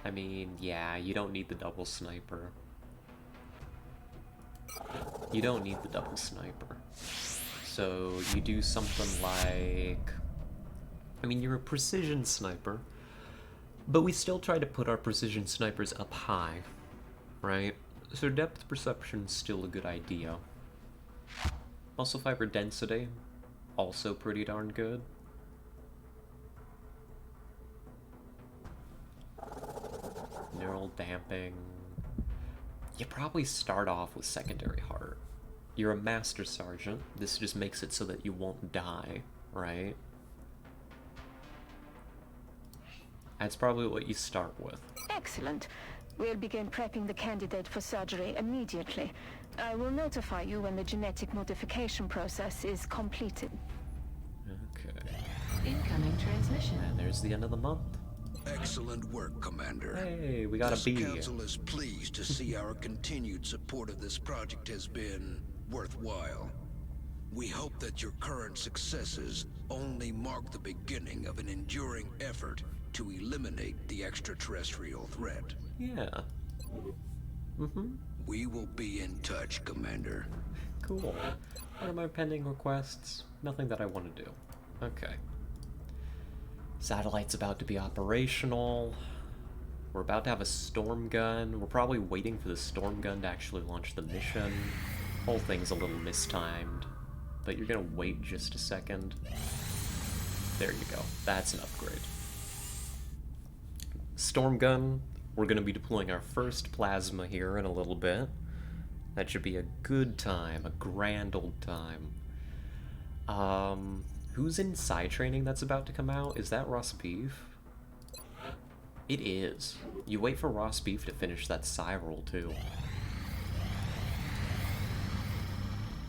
I mean, yeah, you don't need the double sniper. You don't need the double sniper. So you do something like... I mean, you're a precision sniper, but we still try to put our precision snipers up high, right? So depth perception's still a good idea. Muscle fiber density, also pretty darn good. Neural damping. You probably start off with secondary heart. You're a master sergeant. This just makes it so that you won't die, right? That's probably what you start with. Excellent. We'll begin prepping the candidate for surgery immediately. I will notify you when the genetic modification process is completed. Okay. Incoming transmission. And there's the end of the month. Excellent work, Commander. Hey, we got a B. This council is pleased to see our continued support of this project has been worthwhile. We hope that your current successes only mark the beginning of an enduring effort to eliminate the extraterrestrial threat. Yeah. Mm-hmm. We will be in touch, Commander. Cool. What are my pending requests? Nothing that I want to do. Okay. Satellite's about to be operational. We're about to have a storm gun. We're probably waiting for the storm gun to actually launch the mission. Whole thing's a little mistimed, but you're gonna wait just a second. There you go. That's an upgrade. Storm gun. We're gonna be deploying our first plasma here in a little bit. That should be a good time, a grand old time. Who's in Psy training that's about to come out? Is that Ross Beef? It is. You wait for Ross Beef to finish that Psy roll too.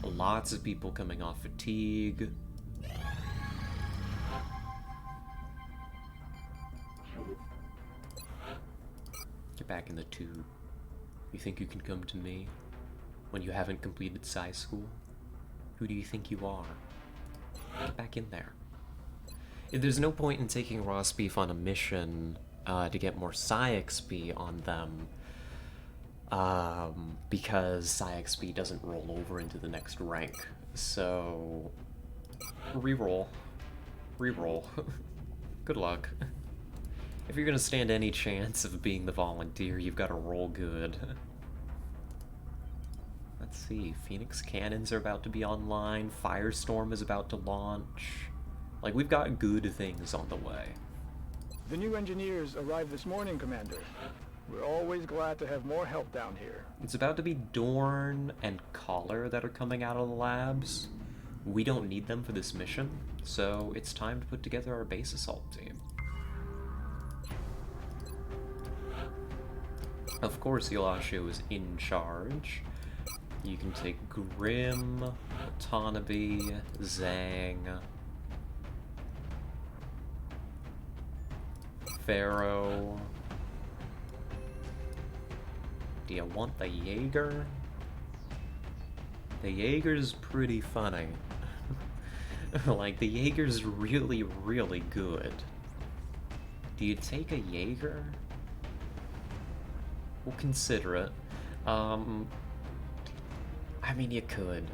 Lots of people coming off fatigue. Get back in the tube. You think you can come to me when you haven't completed Psy school? Who do you think you are? Get back in there. There's no point in taking Ross Beef on a mission to get more Psy XP on them, because Psy XP doesn't roll over into the next rank. So, reroll. Reroll. Good luck. If you're gonna stand any chance of being the volunteer, you've gotta roll good. Let's see, Phoenix cannons are about to be online, Firestorm is about to launch. Like, we've got good things on the way. The new engineers arrived this morning, Commander. We're always glad to have more help down here. It's about to be Dorn and Collar that are coming out of the labs. We don't need them for this mission, so it's time to put together our base assault team. Of course, Elasio is in charge. You can take Grim, Watanabe, Zhang, Pharaoh. Do you want the Jaeger? The Jaeger's pretty funny. Like, the Jaeger's really, really good. Do you take a Jaeger? We'll consider it. I mean, you could.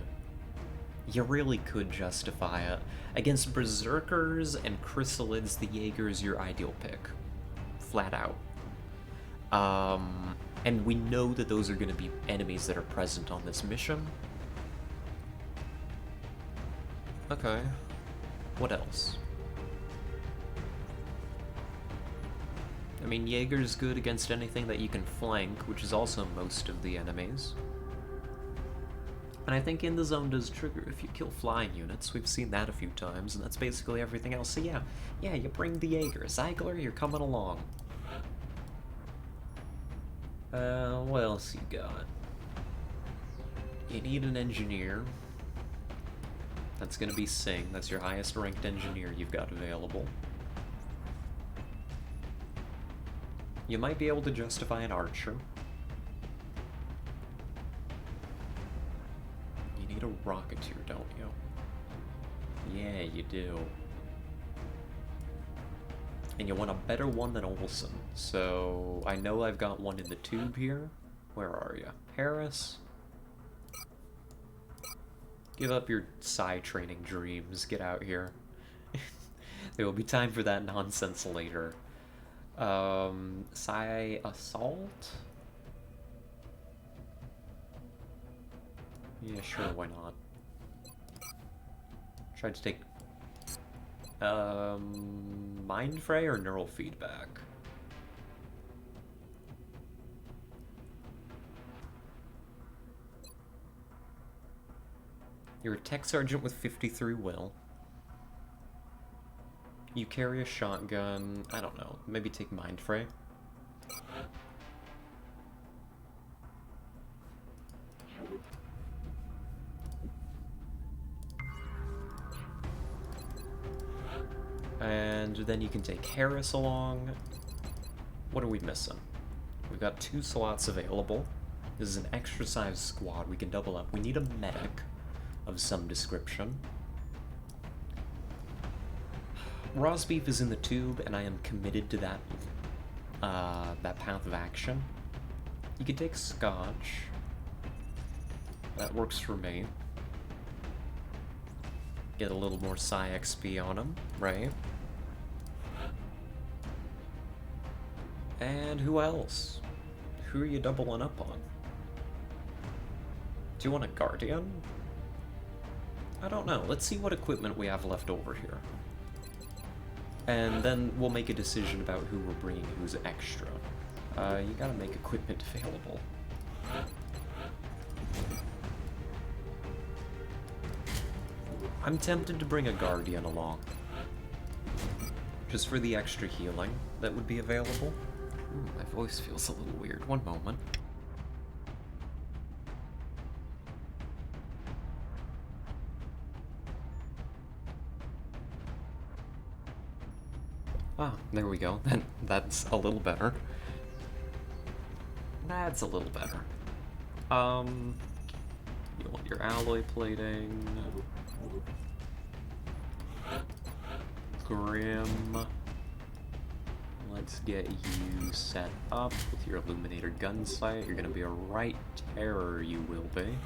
You really could justify it. Against Berserkers and Chrysalids, the Jaeger's your ideal pick. Flat out. And we know that those are going to be enemies that are present on this mission. Okay. What else? I mean, Jaeger's good against anything that you can flank, which is also most of the enemies. And I think In the Zone does trigger if you kill flying units. We've seen that a few times, and that's basically everything else. So yeah, you bring the Jaeger. Zeigler, you're coming along. What else you got? You need an engineer. That's gonna be Singh. That's your highest ranked engineer you've got available. You might be able to justify an archer. You need a rocketeer, don't you? Yeah, you do. And you want a better one than Olsen. So, I know I've got one in the tube here. Where are you? Paris? Give up your Psy training dreams. Get out here. There will be time for that nonsense later. Psy Assault? Yeah, sure, why not? Tried to take Mind Fray or Neural Feedback? You're a tech sergeant with 53 will. You carry a shotgun. I don't know. Maybe take Mind Fray. And then you can take Harris along. What are we missing? We've got 2 slots available. This is an extra size squad. We can double up. We need a medic of some description. Ross Beef is in the tube, and I am committed to that that path of action. You could take Scotch. That works for me. Get a little more Psy XP on him, right? And who else? Who are you doubling up on? you want a Guardian? I don't know. Let's see what equipment we have left over here. And then we'll make a decision about who we're bringing who's extra. You gotta make equipment available. I'm tempted to bring a Guardian along. Just for the extra healing that would be available. My voice feels a little weird. One moment. Ah, there we go. That's a little better. That's a little better. You want your alloy plating. Grim. Let's get you set up with your Illuminator gun sight. You're gonna be a right terror, you will be.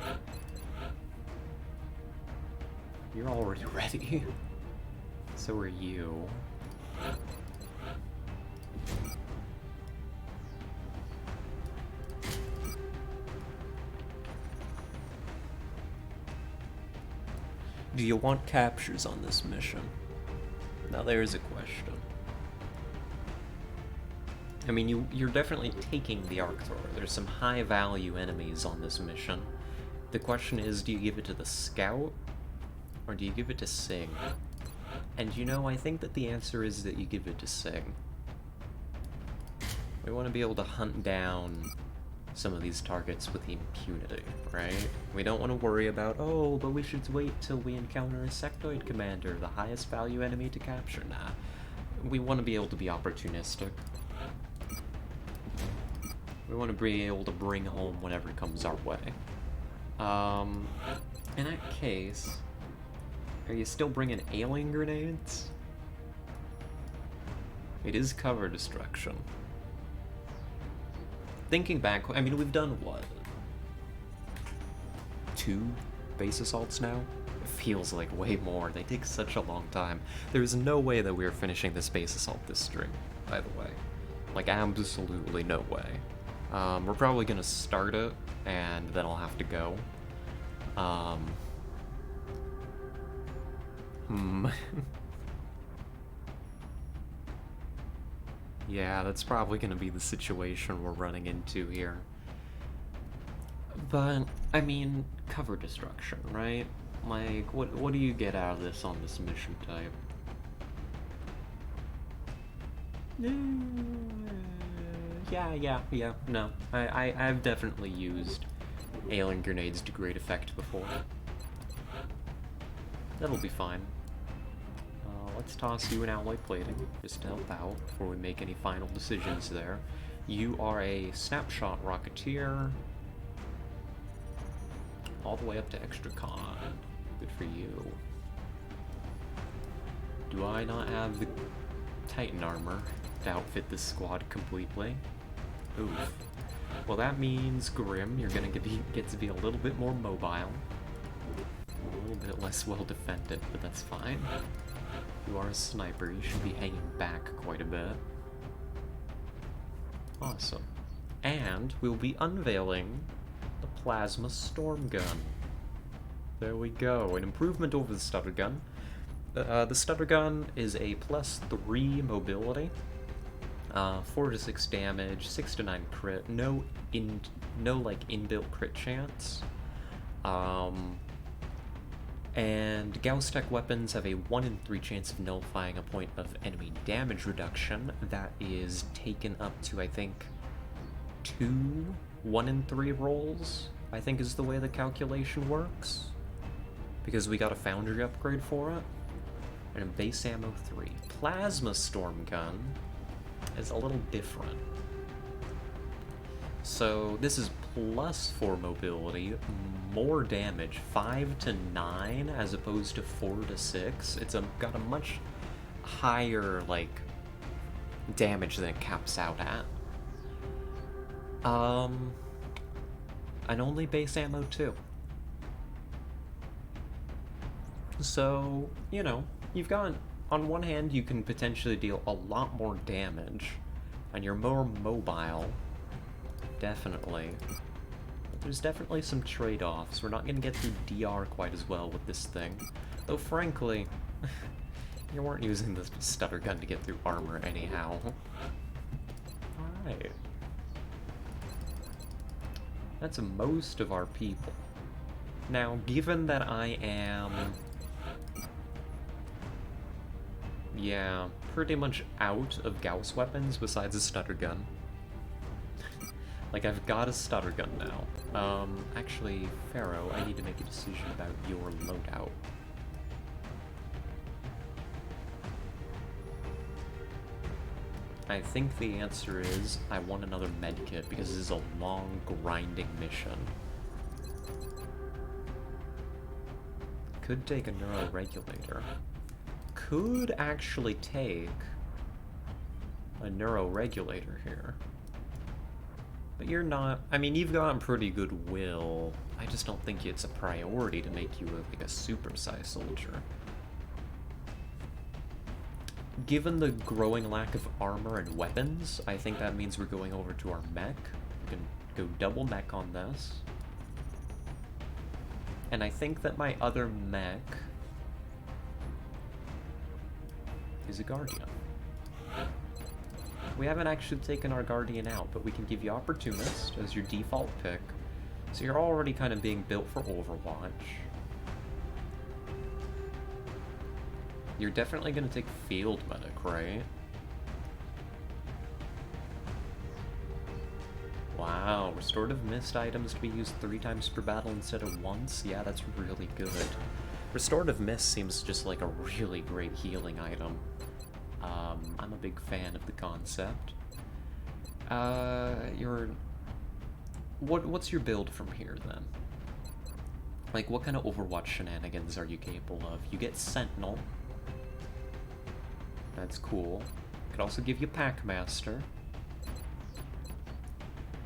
You're already ready. So are you. Do you want captures on this mission? Now there's a question. I mean, you're definitely taking the arc thrower. There's some high value enemies on this mission. The question is, do you give it to the scout or do you give it to Sing? And you know, I think that the answer is that you give it to Sing. We want to be able to hunt down some of these targets with impunity, right? We don't want to worry about, oh, but we should wait till we encounter a sectoid commander, the highest value enemy to capture. Nah. We want to be able to be opportunistic. We want to be able to bring home whatever comes our way. In that case, are you still bringing alien grenades? It is cover destruction. Thinking back, I mean, we've done what? 2 base assaults now? It feels like way more. They take such a long time. There's no way that we're finishing this base assault this stream, by the way. Like, absolutely no way. We're probably gonna start it, and then I'll have to go. Yeah, that's probably gonna be the situation we're running into here. But, I mean, cover destruction, right? Like, what do you get out of this on this mission type? Yeah, no. I've definitely used alien grenades to great effect before. That'll be fine. Let's toss you an alloy plating, just to help out before we make any final decisions there. You are a snapshot rocketeer. All the way up to extra con. Good for you. Do I not have the Titan armor to outfit this squad completely? Oof. Well, that means, Grim, you're gonna get to be a little bit more mobile. A little bit less well defended, but that's fine. You are a sniper, you should be hanging back quite a bit. Awesome. And we'll be unveiling the Plasma Storm Gun. There we go, an improvement over the Stutter Gun. The Stutter Gun is a +3 mobility, 4 to 6 damage, 6 to 9 crit, no like inbuilt crit chance. And Gauss Tech weapons have a 1 in 3 chance of nullifying a point of enemy damage reduction. That is taken up to, I think, 2 1 in 3 rolls, I think is the way the calculation works. Because we got a foundry upgrade for it. And a base ammo 3. Plasma Storm Gun is a little different. So this is +4 mobility, more damage, 5 to 9 as opposed to 4 to 6. It's got a much higher, like, damage than it caps out at. And only base ammo 2. So, you know, you've got, on one hand, you can potentially deal a lot more damage, and you're more mobile, definitely. There's definitely some trade-offs. We're not gonna get through DR quite as well with this thing. Though frankly, you weren't using the stutter gun to get through armor anyhow. Alright. That's most of our people. Now, given that I am... yeah, pretty much out of Gauss weapons besides a stutter gun. Like, I've got a stutter gun now. Actually, Pharaoh, I need to make a decision about your loadout. I think the answer is I want another medkit because this is a long, grinding mission. Could take a neuroregulator. Could actually take a neuroregulator here. But you're not... I mean, you've gotten pretty good will. I just don't think it's a priority to make you like a supersized soldier. Given the growing lack of armor and weapons, I think that means we're going over to our mech. We can go double mech on this. And I think that my other mech is a Guardian. We haven't actually taken our Guardian out, but we can give you Opportunist as your default pick. So you're already kind of being built for Overwatch. You're definitely going to take Field Medic, right? Wow, Restorative Mist items to be used 3 times per battle instead of once? Yeah, that's really good. Restorative Mist seems just like a really great healing item. I'm a big fan of the concept. What's your build from here, then? Like, what kind of Overwatch shenanigans are you capable of? You get Sentinel. That's cool. Could also give you Packmaster.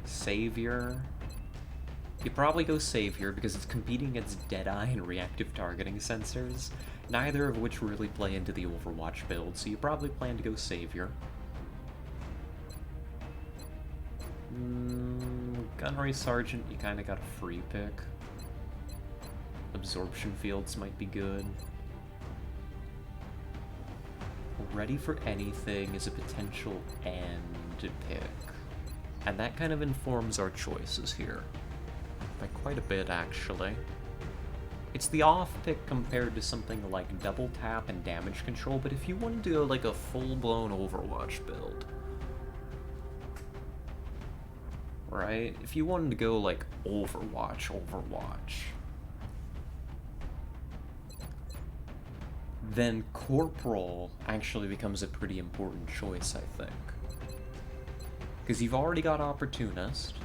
Savior. You probably go Savior because it's competing against Deadeye and reactive targeting sensors, neither of which really play into the Overwatch build, so you probably plan to go Savior. Gunnery Sergeant, you kinda got a free pick. Absorption Fields might be good. Ready for Anything is a potential end pick. And that kind of informs our choices here. By quite a bit, actually. It's the off pick compared to something like Double Tap and Damage Control, but if you wanted to go like a full-blown Overwatch build, right? If you wanted to go like Overwatch, then Corporal actually becomes a pretty important choice, I think. Because you've already got Opportunist.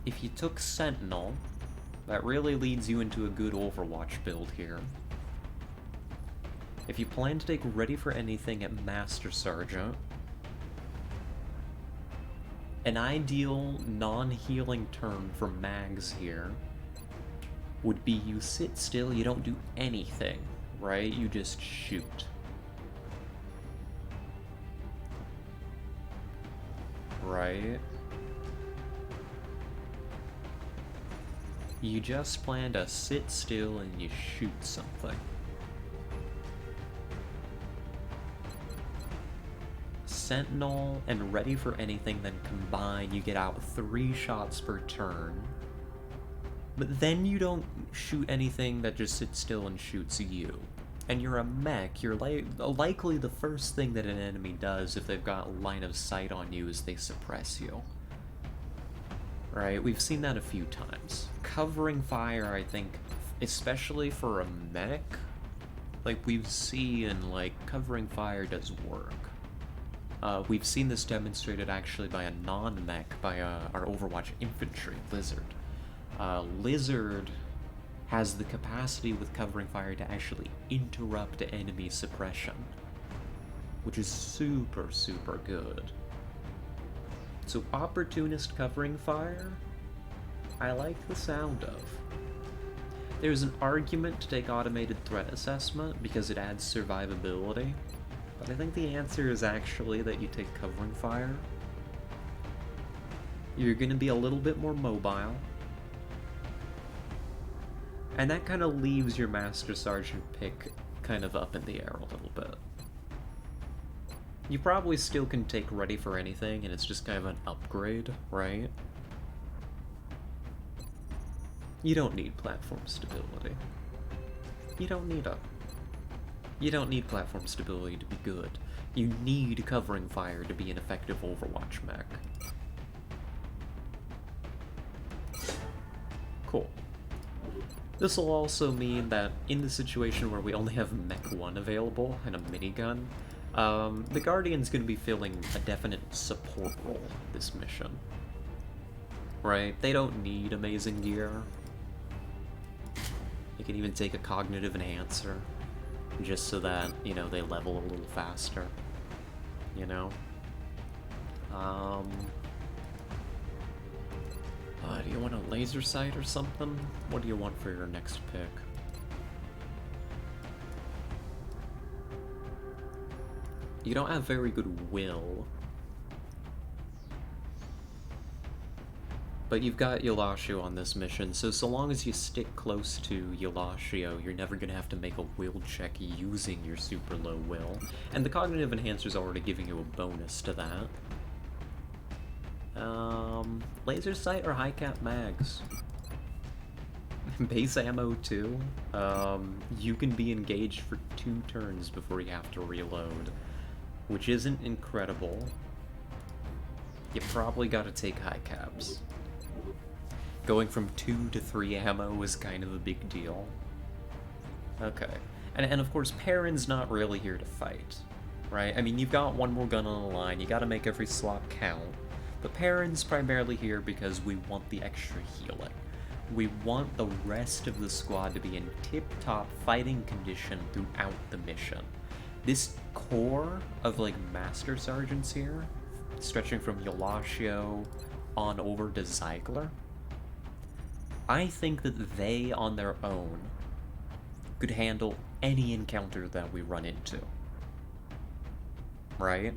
If you took Sentinel, that really leads you into a good Overwatch build here. If you plan to take Ready for Anything at Master Sergeant, an ideal non-healing turn for mags here would be you sit still, you don't do anything, right? You just shoot. Right? You just plan to sit still and you shoot something. Sentinel and Ready for Anything then combine, you get out 3 shots per turn. But then you don't shoot anything that just sits still and shoots you. And you're a mech, you're likely the first thing that an enemy does if they've got line of sight on you is they suppress you. Right? We've seen that a few times. Covering fire, I think, especially for a mech, like we've seen, like, covering fire does work. We've seen this demonstrated actually by a non-mech, by our Overwatch infantry, Lizard. Lizard has the capacity with covering fire to actually interrupt enemy suppression, which is super, super good. So Opportunist covering fire, I like the sound of. There's an argument to take Automated Threat Assessment because it adds survivability, but I think the answer is actually that you take covering fire. You're going to be a little bit more mobile. And that kind of leaves your Master Sergeant pick kind of up in the air a little bit. You probably still can take Ready for Anything, and it's just kind of an upgrade, right? You don't need platform stability. You don't need it. You don't need platform stability to be good. You need covering fire to be an effective Overwatch mech. Cool. This will also mean that in the situation where we only have Mech 1 available and a minigun, the Guardian's going to be filling a definite support role this mission. Right? They don't need amazing gear. They can even take a cognitive enhancer, just so that, you know, they level a little faster. You know? Do you want a laser sight or something? What do you want for your next pick? You don't have very good will. But you've got Yolashio on this mission, so long as you stick close to Yolashio, you're never gonna have to make a will check using your super low will. And the cognitive enhancer's already giving you a bonus to that. Laser sight or high cap mags? Base ammo too. You can be engaged for 2 turns before you have to reload, which isn't incredible. You probably gotta take high caps. Going from 2 to 3 ammo is kind of a big deal. Okay. And of course, Perrin's not really here to fight, right? I mean, you've got one more gun on the line, you gotta make every slot count. But Perrin's primarily here because we want the extra healing. We want the rest of the squad to be in tip-top fighting condition throughout the mission. This core of, like, Master Sergeants here, stretching from Yolashio on over to Ziegler, I think that they, on their own, could handle any encounter that we run into. Right?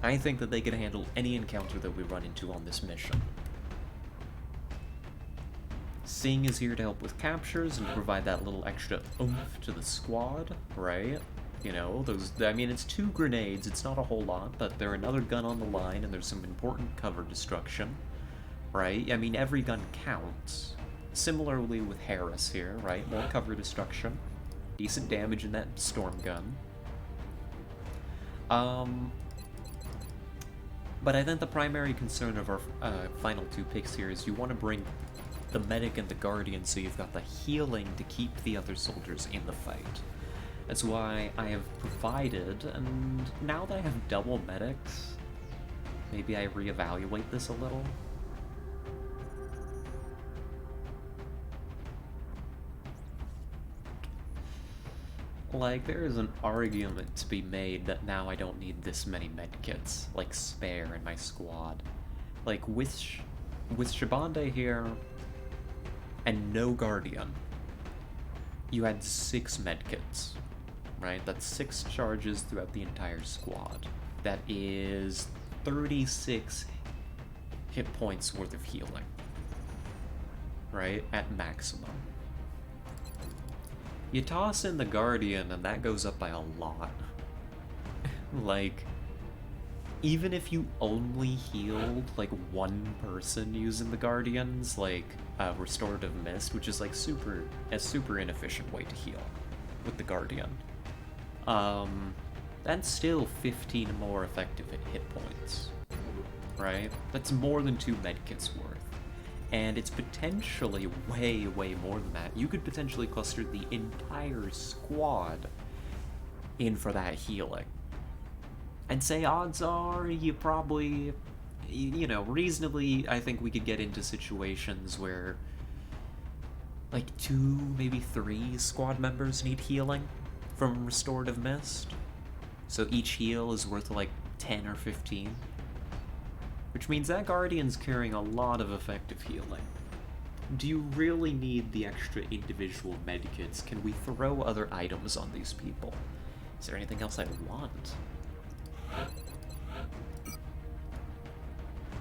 I think that they could handle any encounter that we run into on this mission. Sing is here to help with captures and provide that little extra oomph to the squad, right? You know, I mean, it's 2 grenades, it's not a whole lot, but they're another gun on the line and there's some important cover destruction, right? I mean, every gun counts. Similarly with Harris here, right? More cover destruction, decent damage in that storm gun. But I think the primary concern of our final 2 picks here is you want to bring the medic and the guardian so you've got the healing to keep the other soldiers in the fight. That's why I have provided, and now that I have double medics, maybe I reevaluate this a little. Like, there is an argument to be made that now I don't need this many medkits, like, spare in my squad. Like, with Shabande here, and no Guardian, you had 6 medkits, right? That's 6 charges throughout the entire squad. That is 36 hit points worth of healing, right? At maximum. You toss in the Guardian, and that goes up by a lot. Like, even if you only healed, like, 1 person using the Guardians, like, Restorative Mist, which is, like, a super inefficient way to heal with the Guardian, that's still 15 more effective hit points, right? That's more than 2 medkits worth. And it's potentially way, way more than that. You could potentially cluster the entire squad in for that healing. I'd say odds are you probably, you know, reasonably, I think we could get into situations where like 2, maybe 3 squad members need healing from Restorative Mist. So each heal is worth like 10 or 15. Which means that Guardian's carrying a lot of effective healing. Do you really need the extra individual medkits? Can we throw other items on these people? Is there anything else I want?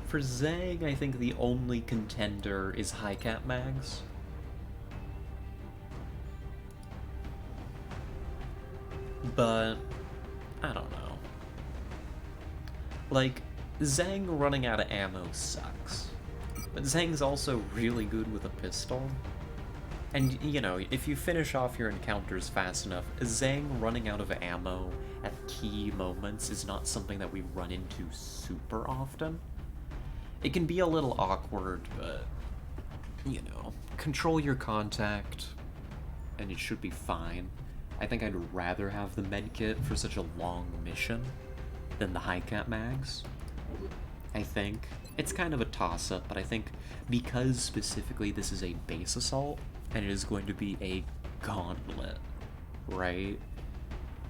For Zang, I think the only contender is high cap mags. but I don't know. Like, Zhang running out of ammo sucks, but Zhang's also really good with a pistol. And, you know, if you finish off your encounters fast enough, Zhang running out of ammo at key moments is not something that we run into super often. It can be a little awkward, but, you know, control your contact, and it should be fine. I think I'd rather have the medkit for such a long mission than the high-cap mags. I think. It's kind of a toss-up, but I think because specifically this is a base assault, and it is going to be a gauntlet, right?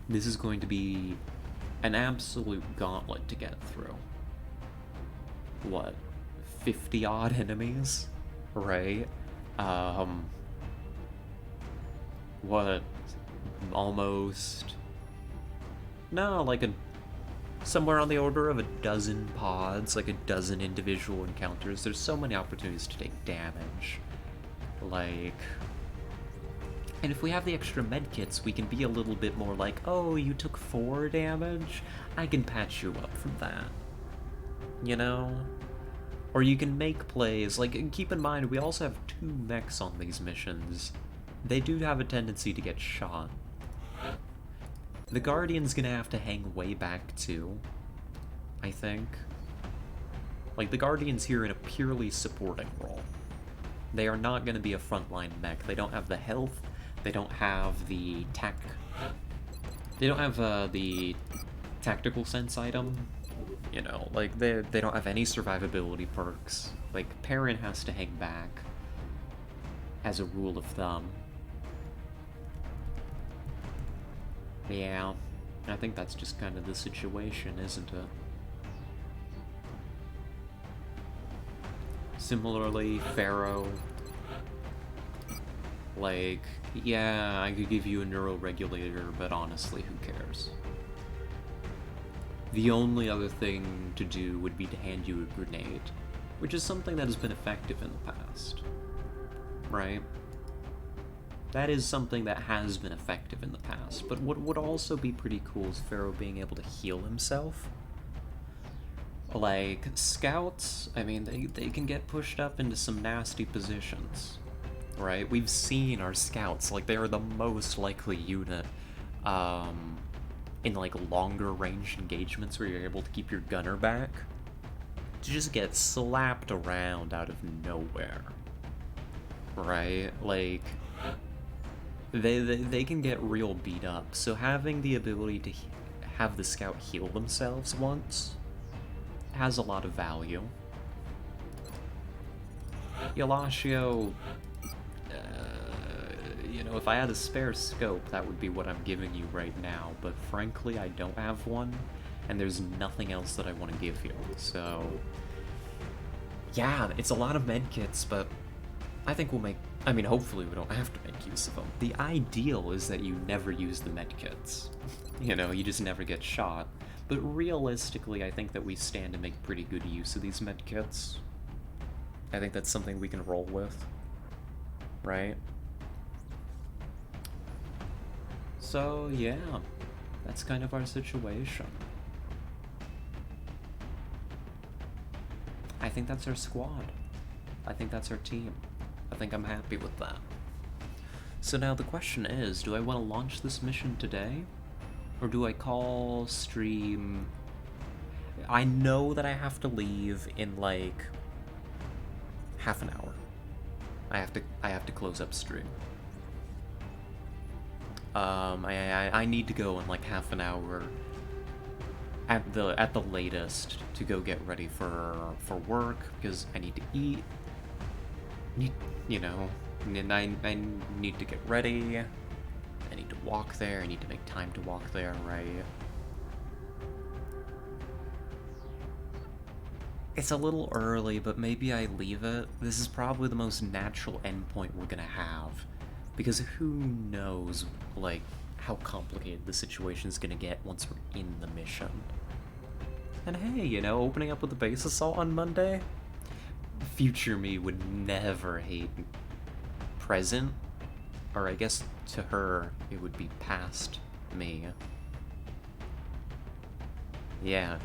This is going to be an absolute gauntlet to get through. What? 50-odd enemies? Right? What? Almost... No, like somewhere on the order of a dozen pods, like a dozen individual encounters. There's so many opportunities to take damage. Like... And if we have the extra medkits, we can be a little bit more like, oh, you took 4 damage? I can patch you up from that. You know? Or you can make plays. Like, keep in mind, we also have 2 mechs on these missions. They do have a tendency to get shot. The Guardian's gonna have to hang way back too, I think. Like, the Guardian's here in a purely supporting role. They are not gonna be a frontline mech. They don't have the health, they don't have the they don't have the tactical sense item. You know, like, they don't have any survivability perks. Like, Perrin has to hang back as a rule of thumb. Yeah, I think that's just kind of the situation, isn't it? Similarly, Pharaoh. Like, yeah, I could give you a neuroregulator, but honestly, who cares? The only other thing to do would be to hand you a grenade, which is something that has been effective in the past, right? That is something that has been effective in the past, but what would also be pretty cool is Pharaoh being able to heal himself. Like, scouts, I mean, they can get pushed up into some nasty positions, right? We've seen our scouts, like, they are the most likely unit, in, like, longer range engagements where you're able to keep your gunner back, to just get slapped around out of nowhere, right? Like... They can get real beat up, so having the ability to have the scout heal themselves once has a lot of value. Yalascio, you know, if I had a spare scope, that would be what I'm giving you right now, but frankly, I don't have one, and there's nothing else that I want to give you, so... Yeah, it's a lot of medkits, but I think we'll make... I mean, hopefully we don't have to make use of them. The ideal is that you never use the medkits. You know, you just never get shot. But realistically, I think that we stand to make pretty good use of these medkits. I think that's something we can roll with. Right? So, yeah. That's kind of our situation. I think that's our squad. I think that's our team. I think I'm happy with that. So now the question is, do I want to launch this mission today? Or do I call stream... I know that I have to leave in, like, half an hour. I have to close up stream. I need to go in, like, half an hour at the latest to go get ready for work, because I need to eat. You know, and I need to get ready, I need to walk there, I need to make time to walk there, right? It's a little early, but maybe I leave it. This is probably the most natural endpoint we're gonna have, because who knows, like, how complicated the situation's gonna get once we're in the mission. And hey, you know, opening up with a base assault on Monday? Future me would never hate present, or I guess to her it would be past me. Yeah.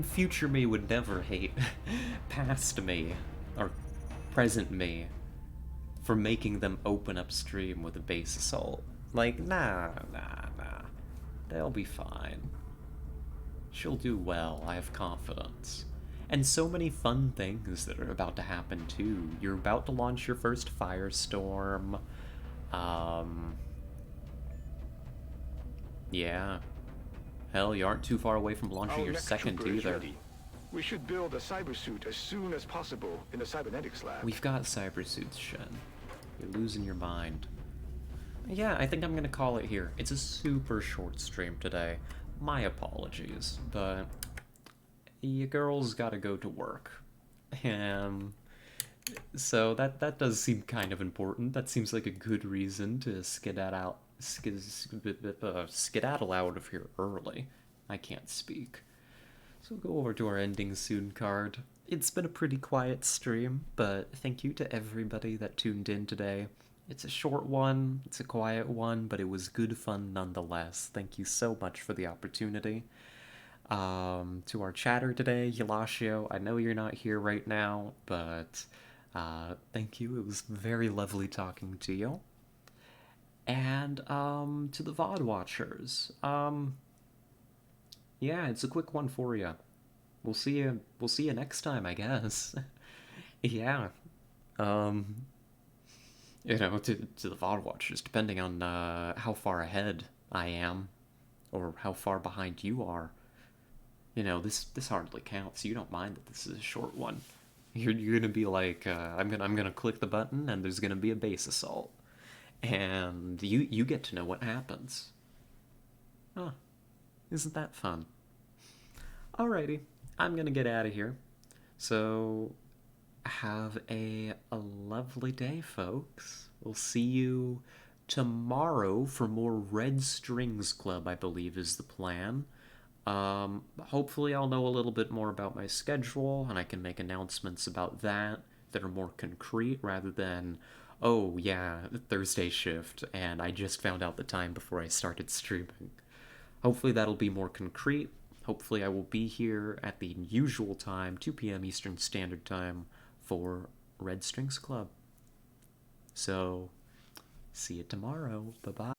Future me would never hate past me, or present me, for making them open up stream with a base assault. Like, nah. They'll be fine. She'll do well, I have confidence. And so many fun things that are about to happen, too. You're about to launch your first firestorm. Yeah. Hell, you aren't too far away from launching Our your next second trooper is either. ready. We should build a cybersuit as soon as possible in the cybernetics lab. We've got cybersuits, Shen. You're losing your mind. Yeah, I think I'm gonna call it here. It's a super short stream today. My apologies, but you girls gotta go to work. So that does seem kind of important. That seems like a good reason to skedaddle out of here early. I can't speak. So we'll go over to our ending soon card. It's been a pretty quiet stream, but thank you to everybody that tuned in today. It's a short one, it's a quiet one, but it was good fun nonetheless. Thank you so much for the opportunity. To our chatter today, Yelashio, I know you're not here right now, but thank you. It was very lovely talking to you. And to the VOD watchers, yeah, it's a quick one for you. We'll see you next time, I guess. Yeah. You know, to the VOD watchers, depending on how far ahead I am, or how far behind you are. You know, this hardly counts. You don't mind that this is a short one. You're gonna be like, I'm gonna click the button and there's gonna be a base assault, and you get to know what happens. Huh? Isn't that fun? Alrighty, I'm gonna get out of here. So have a lovely day, folks. We'll see you tomorrow for more Red Strings Club, I believe is the plan. Hopefully I'll know a little bit more about my schedule, and I can make announcements about that are more concrete rather than, oh yeah, Thursday shift, and I just found out the time before I started streaming. Hopefully that'll be more concrete. Hopefully I will be here at the usual time, 2 p.m. Eastern Standard Time, for Red Strings Club. So, see you tomorrow. Bye-bye.